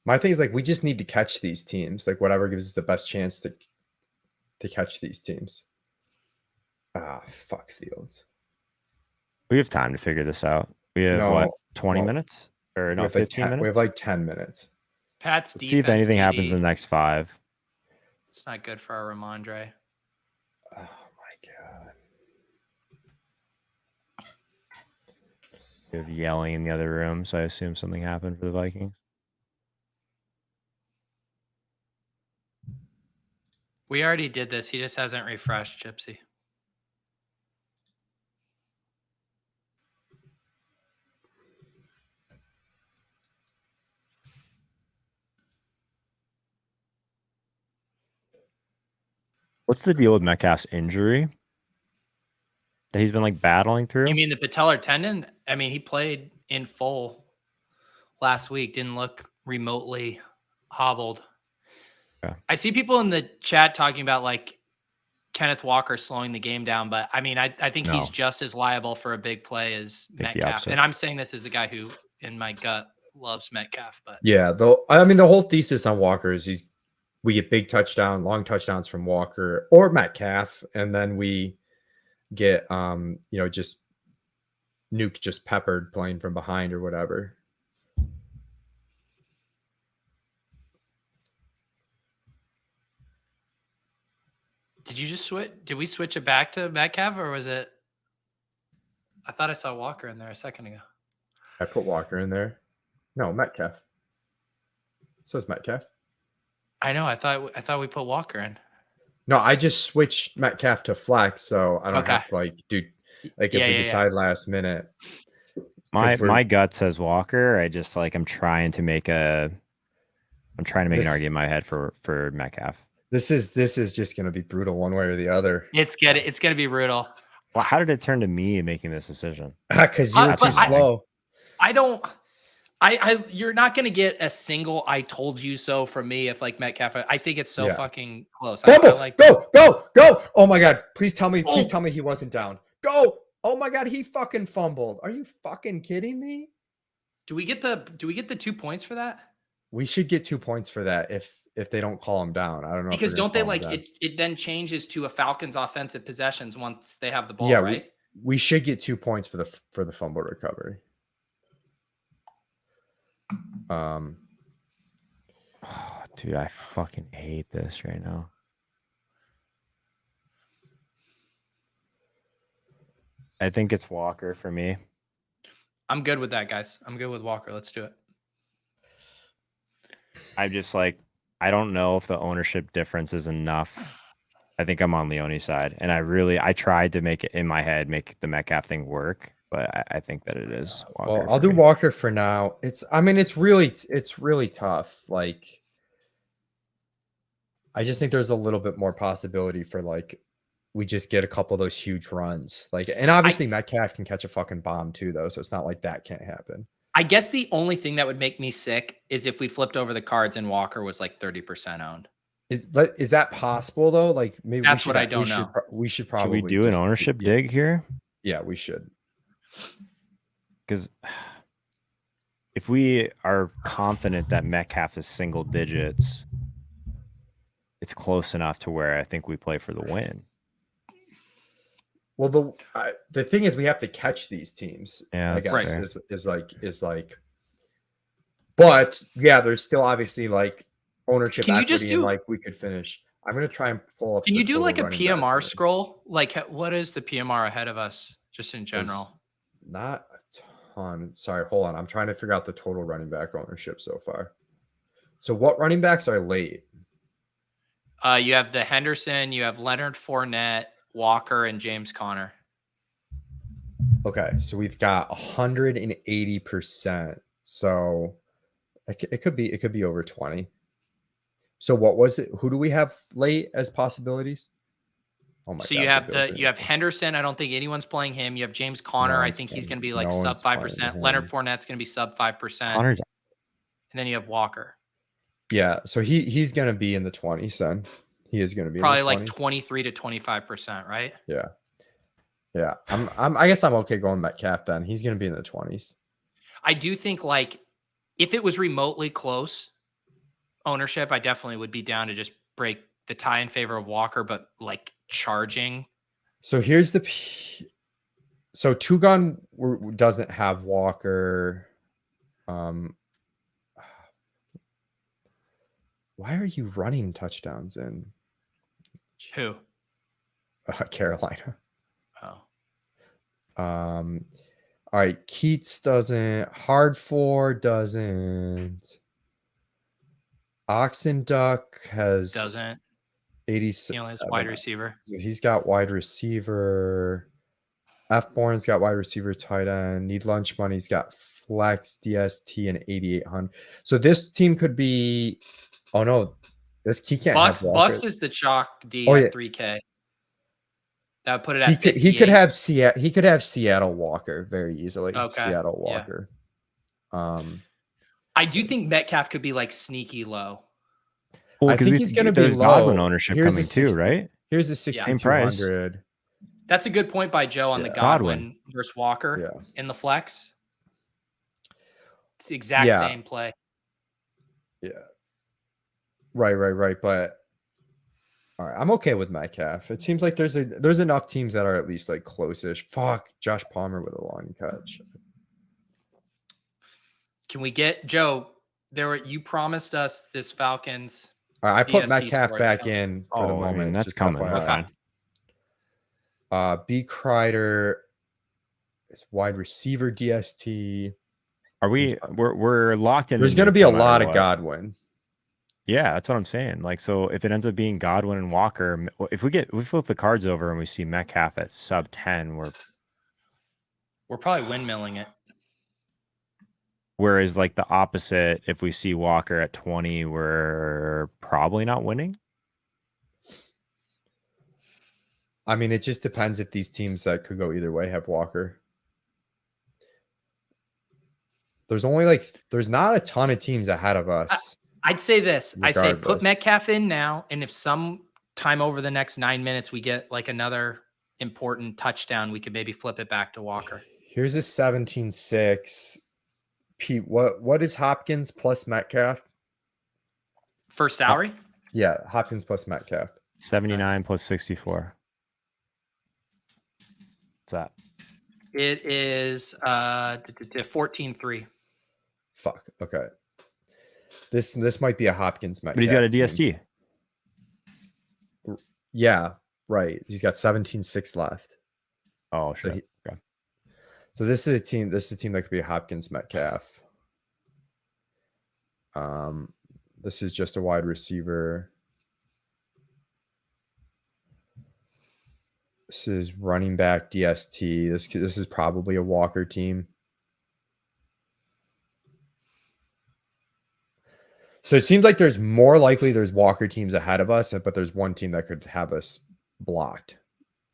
My thing is like we just need to catch these teams. Like whatever gives us the best chance to catch these teams. Fuck Fields. We have time to figure this out. We have 20 minutes or no 15 minutes. We have like 10 minutes. Pat's defense. See if anything happens in the next 5. It's not good for our Ramondre. Oh my God. We have yelling in the other room, so I assume something happened for the Vikings. We already did this. He just hasn't refreshed, Gypsy. What's the deal with Metcalf's injury that he's been like battling through? You mean the patellar tendon? I mean, he played in full last week. Didn't look remotely hobbled. Yeah. I see people in the chat talking about like Kenneth Walker slowing the game down, but I mean, I think he's just as liable for a big play as Metcalf. And I'm saying this as the guy who, in my gut, loves Metcalf. But yeah, though I mean, the whole thesis on Walker is we get big touchdown, long touchdowns from Walker or Metcalf, and then we get just Nuke just peppered playing from behind or whatever. Did you just switch? Did we switch it back to Metcalf, or was it? I thought I saw Walker in there a second ago. I put Walker in there. No, Metcalf. It says Metcalf. I know. I thought we put Walker in. No, I just switched Metcalf to flex, so I don't have to if we decide last minute. My gut says Walker. I just I'm trying to make an argument in my head for Metcalf. This is just gonna be brutal one way or the other. It's gonna be brutal. Well, how did it turn to me making this decision? Because you were too slow. You're not gonna get a single "I told you so" from me if like Metcalf. I think it's so fucking close. Go! Oh my god! Please tell me he wasn't down. Go! Oh my god, he fucking fumbled. Are you fucking kidding me? Do we get the 2 points for that? We should get 2 points for that if they don't call him down. I don't know. Because don't they it then changes to a Falcons offensive possessions once they have the ball, right? We should get 2 points for the fumble recovery. Dude, I fucking hate this right now. I think it's Walker for me. I'm good with that, guys. I'm good with Walker. Let's do it. I'm just I don't know if the ownership difference is enough. I think I'm on Leone's side, and I tried to make it in my head, make the Metcalf thing work, but I think that it is Walker. Well, I'll do Walker for now. It's really tough. I just think there's a little bit more possibility for we just get a couple of those huge runs. And obviously Metcalf can catch a fucking bomb too, though. So it's not like that can't happen. I guess the only thing that would make me sick is if we flipped over the cards and Walker was 30% owned. Is that possible though? Maybe that's what I don't know. We should probably do an ownership dig here. Yeah, we should. Because if we are confident that Metcalf is single digits, it's close enough to where I think we play for the win. Well, the thing is, we have to catch these teams. Yeah, I guess is but yeah, there's still obviously ownership equity, and we could finish. I'm gonna try and pull up. Can you do a PMR scroll? What is the PMR ahead of us, just in general? There's not a ton. Sorry, hold on. I'm trying to figure out the total running back ownership so far. So what running backs are late? You have the Henderson, you have Leonard Fournette, Walker, and James Conner. Okay, so we've got 180%. So it could be over 20. So what was it? Who do we have late as possibilities? Oh my God. You have Henderson. I don't think anyone's playing him. You have James Conner. I think he's going to be sub 5%. Leonard Fournette's going to be sub 5%. Conner's... And then you have Walker. Yeah, so he's going to be in the 20s then. He is going to be probably in the 20s. 23 to 25%, right? Yeah. Yeah. I guess I'm okay going Metcalf then. He's going to be in the 20s. I do think if it was remotely close ownership, I definitely would be down to just break the tie in favor of Walker, but charging. So here's so Two Gun doesn't have Walker. Why are you running touchdowns in? Who? Carolina. Oh. All right. Keats doesn't. Hardford doesn't. Oxen Duck doesn't. 80. He only has wide receiver. So he's got wide receiver. F. Bourne's got wide receiver, tight end. Need Lunch Money's got flex, DST, and 8,800. So this team could be. Oh no, he can't have Walker. Bucks is the chalk D at 3K. That would put it at he could have Seattle. He could have Seattle Walker very easily. Okay. Seattle Walker. Yeah. I do think Metcalf could be like sneaky low. Well, I think he's going to be low. Godwin ownership coming too, right? Here's a 6,200. That's a good point by Joe on the Godwin versus Walker in the flex. It's the exact same play. Yeah. Right. But all right, I'm okay with Metcalf. It seems like there's enough teams that are at least like close-ish. Fuck, Josh Palmer with a long catch. Can we get Joe? You promised us this Falcons. All right, I put Metcalf back in for the moment. I mean, that's coming. B. Kreider is wide receiver DST. We're locked in? There's going to be a lot of Godwin. Yeah, that's what I'm saying. Like, so if it ends up being Godwin and Walker, if we flip the cards over and we see Metcalf at sub 10, we're probably windmilling it. Whereas like the opposite, if we see Walker at 20, we're probably not winning. I mean, it just depends if these teams that could go either way have Walker. There's not a ton of teams ahead of us. I'd say this. Regardless. I say put Metcalf in now, and if some time over the next 9 minutes we get like another important touchdown, we could maybe flip it back to Walker. Here's a 17-6. Pete, what is Hopkins plus Metcalf? For salary? Yeah, Hopkins plus Metcalf. 79 plus 64. What's that? It is 14-3. Fuck. Okay. This might be a Hopkins Metcalf. But he's got a DST. Yeah, right. He's got 17-6 left. Oh, sure. So this is a team that could be a Hopkins Metcalf. This is just a wide receiver. This is running back DST. This is probably a Walker team. So it seems like there's more likely there's Walker teams ahead of us, but there's one team that could have us blocked.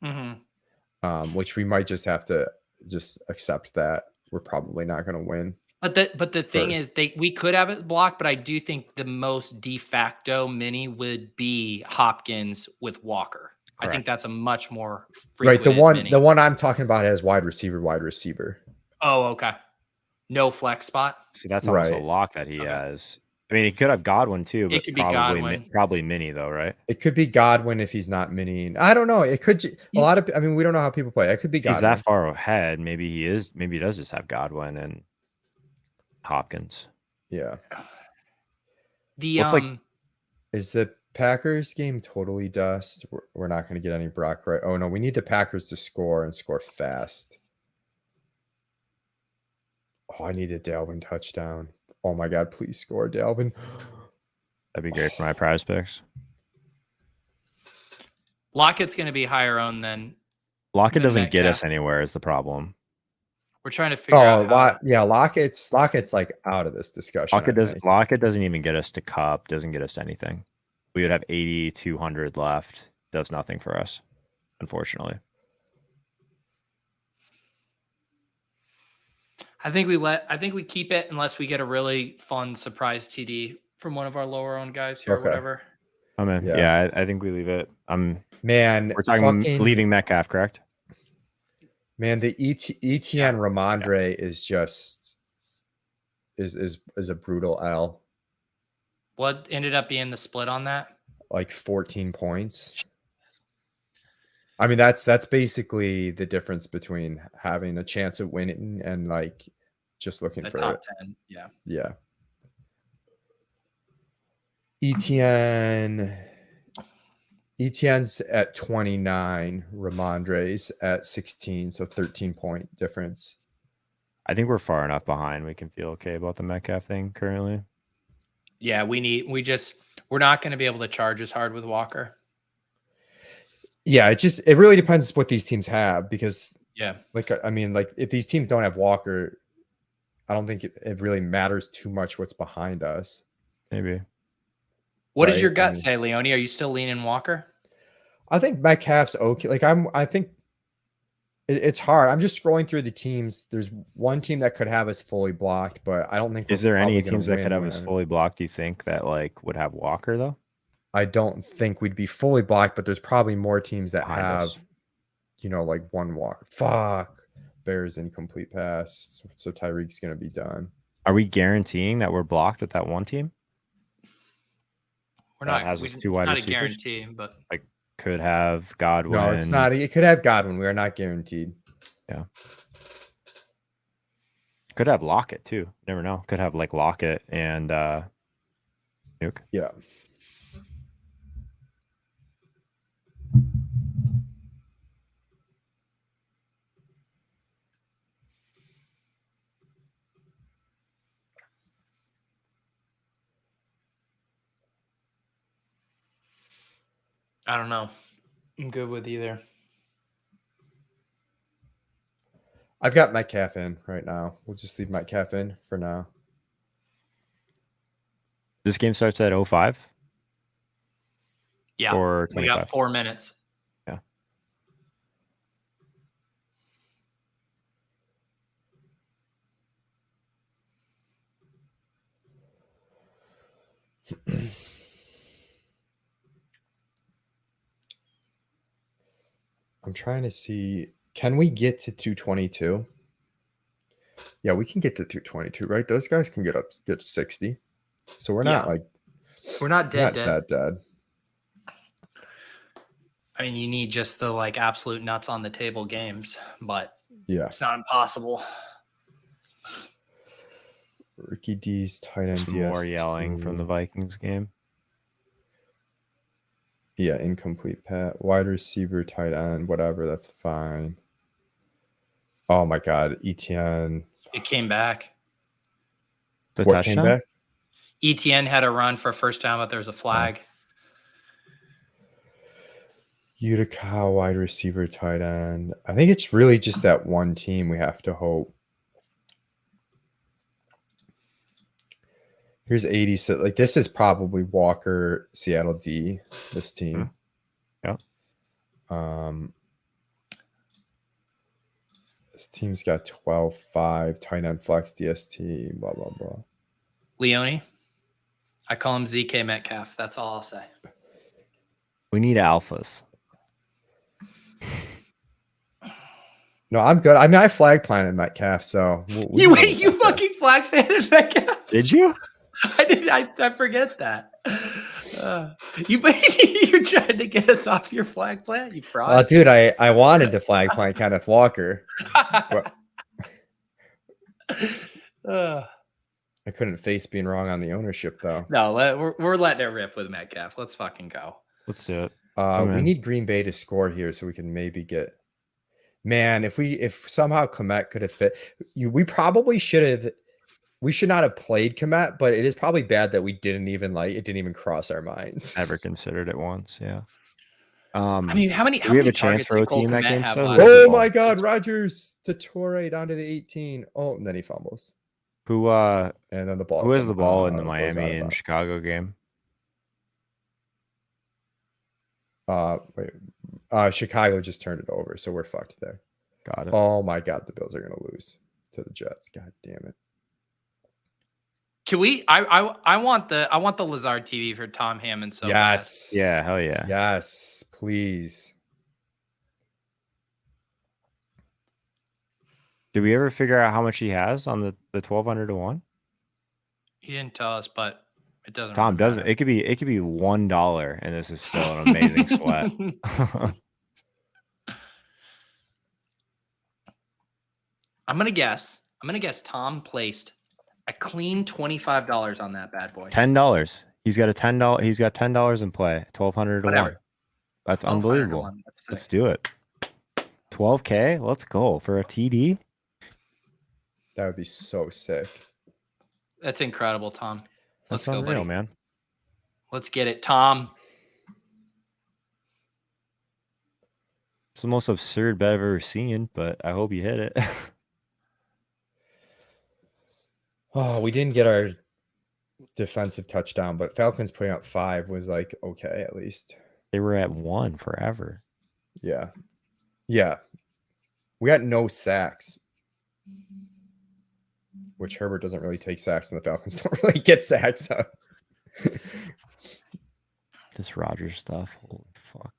Mm-hmm. Which we might just have to just accept that we're probably not going to win. But the thing is, we could have it blocked, but I do think the most de facto mini would be Hopkins with Walker. Correct. I think that's a much more right. The one I'm talking about has wide receiver. Oh, okay. No flex spot. See, that's almost a lock that he has. I mean, he could have Godwin too, but probably mini though, right? It could be Godwin if he's not mini. I don't know. It could we don't know how people play. It could be Godwin. He's that far ahead. Maybe he is. Maybe he does just have Godwin and Hopkins. Yeah. Is the Packers game totally dust? We're not going to get any Brock, right? Oh no, we need the Packers to score and score fast. Oh, I need a Dalvin touchdown. Oh my God, please score, Dalvin. That'd be great for my prize picks. Lockett's going to be higher owned than Lockett doesn't get us anywhere is the problem. We're trying to figure out. Lockett's like out of this discussion. Lockett doesn't even get us to Cup, doesn't get us to anything. We would have 8,200 left. Does nothing for us, unfortunately. I think we keep it unless we get a really fun surprise TD from one of our lower owned guys here or whatever. I'm in. Yeah, I think we leave it. We're talking leaving Metcalf, correct? Man, the ETN Ramondre is just is a brutal L. What ended up being the split on that? Like 14 points. I mean, that's basically the difference between having a chance of winning and like just looking for top 10. Yeah. Yeah. ETN's at 29, Ramondre's at 16, so 13-point difference. I think we're far enough behind. We can feel okay about the Metcalf thing currently. Yeah, we're not going to be able to charge as hard with Walker. Yeah, it really depends what these teams have because Yeah. like I mean, like if these teams don't have Walker, I don't think it really matters too much what's behind us. Maybe. What does your gut say, Leone? Are you still leaning Walker? I think Metcalf's okay. Like I think it's hard. I'm just scrolling through the teams. There's one team that could have us fully blocked, but I don't think. Is there any teams that could have us fully blocked? Do you think that like would have Walker though? I don't think we'd be fully blocked, but there's probably more teams that have, like one Walker. Fuck. Bears incomplete pass. So Tyreek's gonna be done. Are we guaranteeing that we're blocked with that one team? We're not. It's not a guarantee, but like could have Godwin. No, it's not. It could have Godwin. We are not guaranteed. Yeah. Could have Lockett too. Never know. Could have like Lockett and Nuke. Yeah. I don't know. I'm good with either. I've got Metcalf in right now. We'll just leave Metcalf in for now. This game starts at 05? Yeah. Or 25? We got 4 minutes. Yeah. I'm trying to see. Can we get to 222? Yeah, we can get to 222, right? Those guys can get to 60. So we're not we're not dead. That dead. I mean, you need just the like absolute nuts on the table games, but yeah, it's not impossible. Ricky D's tight end. More yelling from the Vikings game. Yeah, incomplete pat, wide receiver, tight end, whatever. That's fine. Oh my God, Etienne. It came back. The touchdown? Came back? Etienne had a run for a first down, but there was a flag. Utica, wide receiver, tight end. I think it's really just that one team we have to hope. Here's 80. So like this is probably Walker, Seattle D, this team. Yeah. This team's got 12-5, tight end flex, DST, blah, blah, blah. Leone. I call him ZK Metcalf. That's all I'll say. We need alphas. No, I'm good. I mean, I flag planted Metcalf, so you fucking flag planted Metcalf? Did you? I did. I forget that. You're trying to get us off your flag plant, you fraud. Oh, dude, I wanted to flag plant Kenneth Walker. But I couldn't face being wrong on the ownership, though. No, we're letting it rip with Metcalf. Let's fucking go. Let's do it. We need Green Bay to score here so we can maybe get. Man, if somehow Komet could have fit, we probably should have. We should not have played Komet, but it is probably bad that we didn't even cross our minds. Never considered it once. Yeah. I mean, how many we have a chance for OT in that game? Oh my God, Rodgers to Torre down to the 18. Oh, and then he fumbles. Who? And then the ball. Who has the ball in the Miami and Chicago game? Chicago just turned it over, so we're fucked there. Got it. Oh my God, the Bills are gonna lose to the Jets. God damn it. Can we? I want the Lazard TV for Tom Hammond. So yes, bad. Yeah, hell yeah, yes, please. Did we ever figure out how much he has on the 1,200 to 1? He didn't tell us, but it doesn't. Tom doesn't. Matter. It could be $1, and this is still an amazing sweat. I'm gonna guess Tom placed a clean $25 on that bad boy. $10. He's got $10. He's got $10 in play. 1,200 to 1. That's unbelievable. Let's do it. 12K. Let's go for a TD. That would be so sick. That's incredible, Tom. Let's go, buddy. Man. Let's get it, Tom. It's the most absurd bet I've ever seen, but I hope you hit it. Oh, we didn't get our defensive touchdown, but Falcons putting up 5 was like okay at least. They were at 1 forever. Yeah. Yeah. We got no sacks, which Herbert doesn't really take sacks, and the Falcons don't really get sacks. So. This Rodgers stuff. Holy fuck.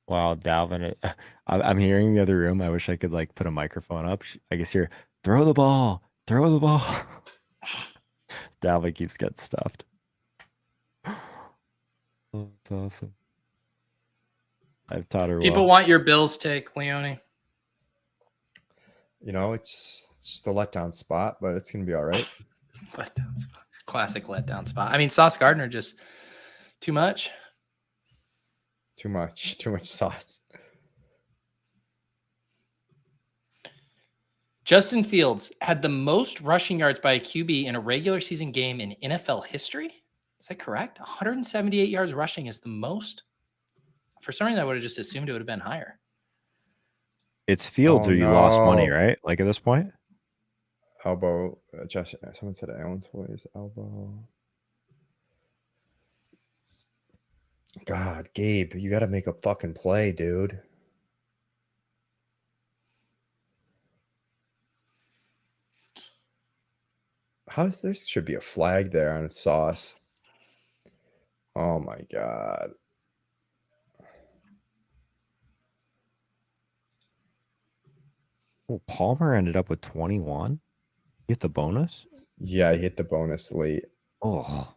Wow, Dalvin. I'm hearing the other room. I wish I could like put a microphone up. I guess you're throw the ball. Throw the ball. Dalvin keeps getting stuffed. Oh, that's awesome. I've taught her People want your Bills take, Leone. You know, it's just a letdown spot, but it's gonna be all right. Letdown spot. Classic letdown spot. I mean, Sauce Gardner just too much. Too much sauce. Justin Fields had the most rushing yards by a QB in a regular season game in NFL history. Is that correct? 178 yards rushing is the most. For some reason, I would have just assumed it would have been higher. It's Fields, or you lost money, right? Like at this point. Elbow. Josh. Someone said Allen's voice. Elbow. God, Gabe, you got to make a fucking play, dude. There should be a flag there on Sauce. Oh my God. Oh, Palmer ended up with 21. You hit the bonus? Yeah, he hit the bonus late. Oh.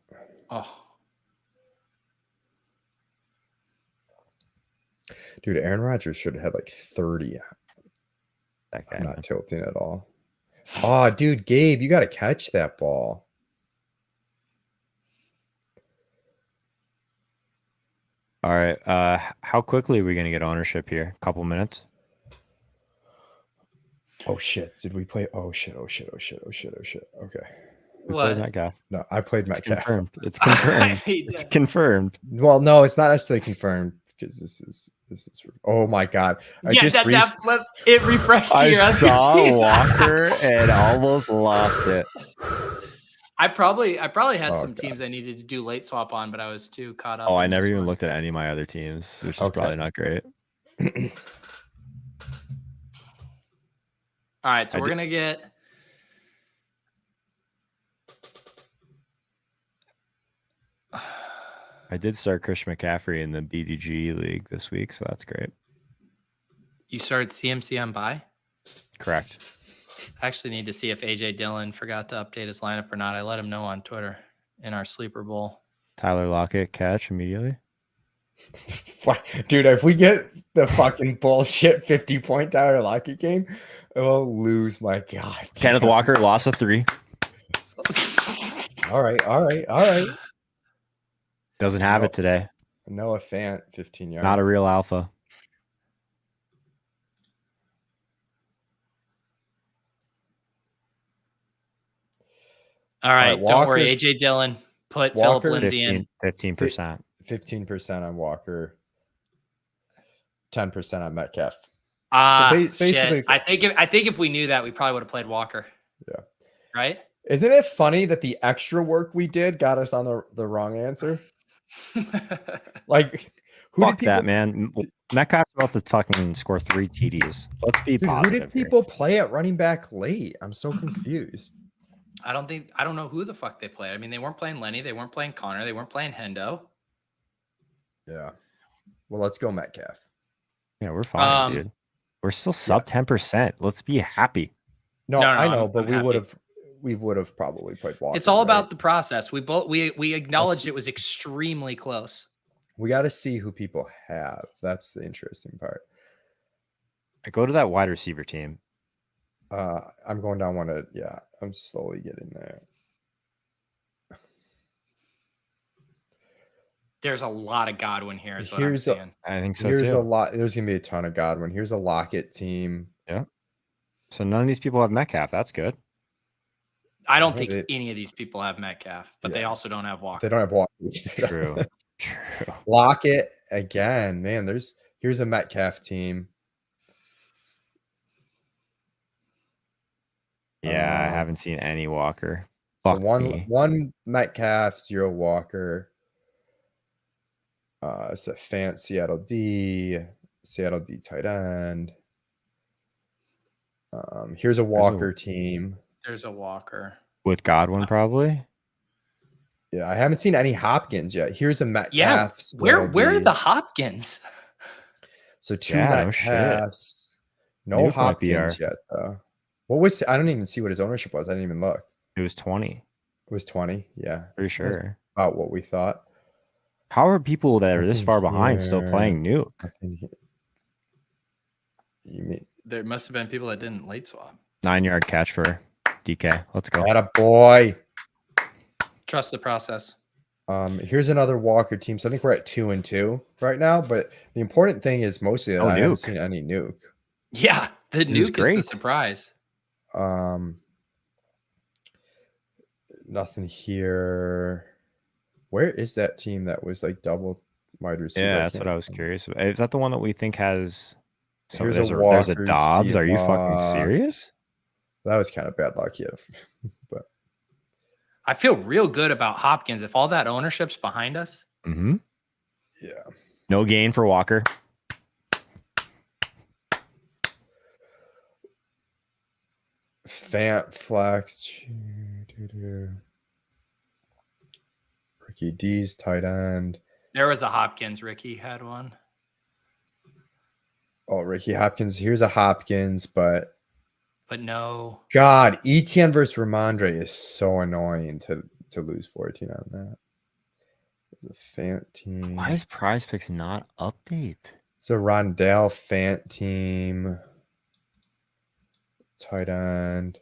Dude, Aaron Rodgers should have had like 30. That guy, I'm not tilting at all. Oh, dude, Gabe, you got to catch that ball. All right. How quickly are we going to get ownership here? A couple minutes? Oh, shit. Did we play? Oh, shit. Okay. We played Metcalf. No, I played Metcalf. Confirmed. It's confirmed. It's confirmed. Well, no, it's not necessarily confirmed because this is. Oh my God! That flip, it refreshed. I saw Walker and almost lost it. I probably had some teams I needed to do late swap on, but I was too caught up. Oh, I never even looked at any of my other teams, which is probably not great. All right, so we're gonna get. I did start Christian McCaffrey in the BDG league this week, so that's great. You started CMC on bye? Correct. I actually need to see if AJ Dillon forgot to update his lineup or not. I let him know on Twitter in our sleeper bowl. Tyler Lockett catch immediately. Dude, if we get the fucking bullshit 50-point Tyler Lockett game, I'll lose my God. Kenneth Walker lost a 3. All right. Doesn't have it today. Noah Fant, 15 yards. Not a real alpha. All right, don't worry. AJ Dillon put Philip Lindsay in. 15%. 15% on Walker. 10% on Metcalf. So basically, I think if we knew that, we probably would have played Walker. Yeah. Right? Isn't it funny that the extra work we did got us on the wrong answer? Like, fuck that, man. Metcalf's about to fucking score 3 TDs. Let's be positive. Who did people play at running back late? I'm so confused. I don't know who the fuck they played. I mean, they weren't playing Lenny. They weren't playing Connor. They weren't playing Hendo. Yeah. Well, let's go Metcalf. Yeah, we're fine, dude. We're still sub 10%. Let's be happy. No, I know, but we would have probably played Walker. It's all about the process. We acknowledged it was extremely close. We got to see who people have. That's the interesting part. I go to that wide receiver team. I'm going down one. I'm slowly getting there. There's a lot of Godwin here. I think so. Here's a lot. There's gonna be a ton of Godwin. Here's a Lockett team. Yeah. So none of these people have Metcalf. That's good. I don't think any of these people have Metcalf, but they also don't have Walker. They don't have Walker. True. Lockett again, man. There's Here's a Metcalf team. Yeah, I haven't seen any Walker. So Fuck me. one Metcalf, 0 Walker. It's a Seattle D tight end. Here's a Walker team. There's a Walker. With Godwin, probably. Yeah, I haven't seen any Hopkins yet. Here's a Metcalf. Yeah, where are the Hopkins? So 2 Metcalfs. No Hopkins yet, though. What was? I don't even see what his ownership was. I didn't even look. It was 20. It was 20. Yeah, pretty sure. About what we thought. How are people that are this far behind still playing Nuke? You mean there must have been people that didn't late swap. 9-yard catch for DK. Let's go. Atta boy. Trust the process. Here's another Walker team. So I think we're at 2-2 right now. But the important thing is mostly that I haven't seen any Nuke. Yeah, the Nuke is the surprise. Nothing here. Where is that team that was like double wide receiver? Yeah, that's what I was curious about. Is that the one that we think has? So here's there's a Dobbs. Are you fucking serious? That was kind of bad luck, yeah. But I feel real good about Hopkins. If all that ownership's behind us. Mm-hmm. Yeah. No gain for Walker. Fant flex. Ricky D's tight end. There was a Hopkins. Ricky had one. Oh, Ricky Hopkins. Here's a Hopkins, but no. God, ETN versus Ramondre is so annoying to lose 14 on that. There's a Fant team. Why is Prize Picks not update? It's a Rondell Fant team. Tight end.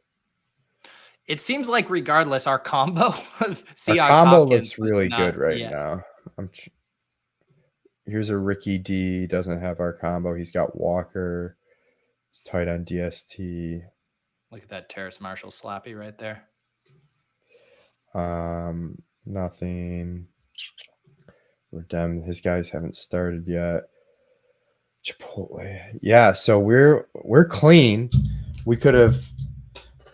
It seems like regardless, our combo of Seahawks our combo looks really good right now. Here's a Ricky D. Doesn't have our combo. He's got Walker. It's tight end DST. Look at that Terrace Marshall slappy right there. Nothing. Redem. His guys haven't started yet. Chipotle. Yeah, so we're clean. We could have.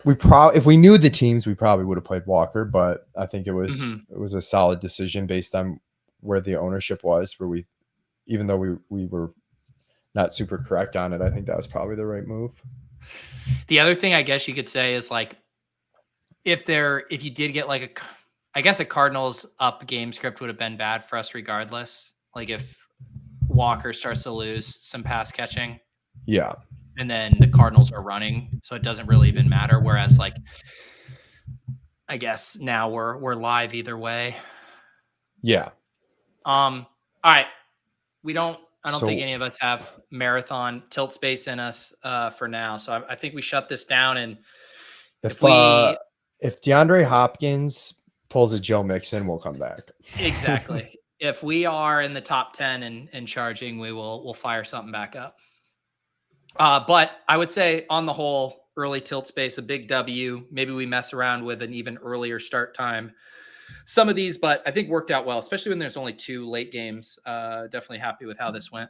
If we knew the teams, we probably would have played Walker, but I think it was a solid decision based on where the ownership was. Where even though we were not super correct on it, I think that was probably the right move. The other thing I guess you could say is like if you did get like I guess a Cardinals up game script would have been bad for us regardless. Like if Walker starts to lose some pass catching. Yeah. And then the Cardinals are running, so it doesn't really even matter. Whereas, like, I guess now we're live either way. Yeah. All right. I don't think any of us have marathon tilt space in us for now. So I think we shut this down. And if DeAndre Hopkins pulls a Joe Mixon, we'll come back. Exactly. If we are in the top 10 and charging, we'll fire something back up. But I would say on the whole, early tilt space, a big W. Maybe we mess around with an even earlier start time. Some of these, but I think worked out well, especially when there's only 2 late games. Definitely happy with how this went.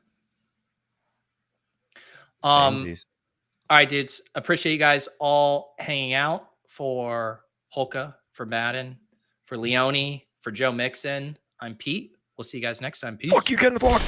All right, dudes. Appreciate you guys all hanging out for Holka, for Madden, for Leone, for Joe Mixon. I'm Pete. We'll see you guys next time. Peace. Fuck you, Ken. Fuck.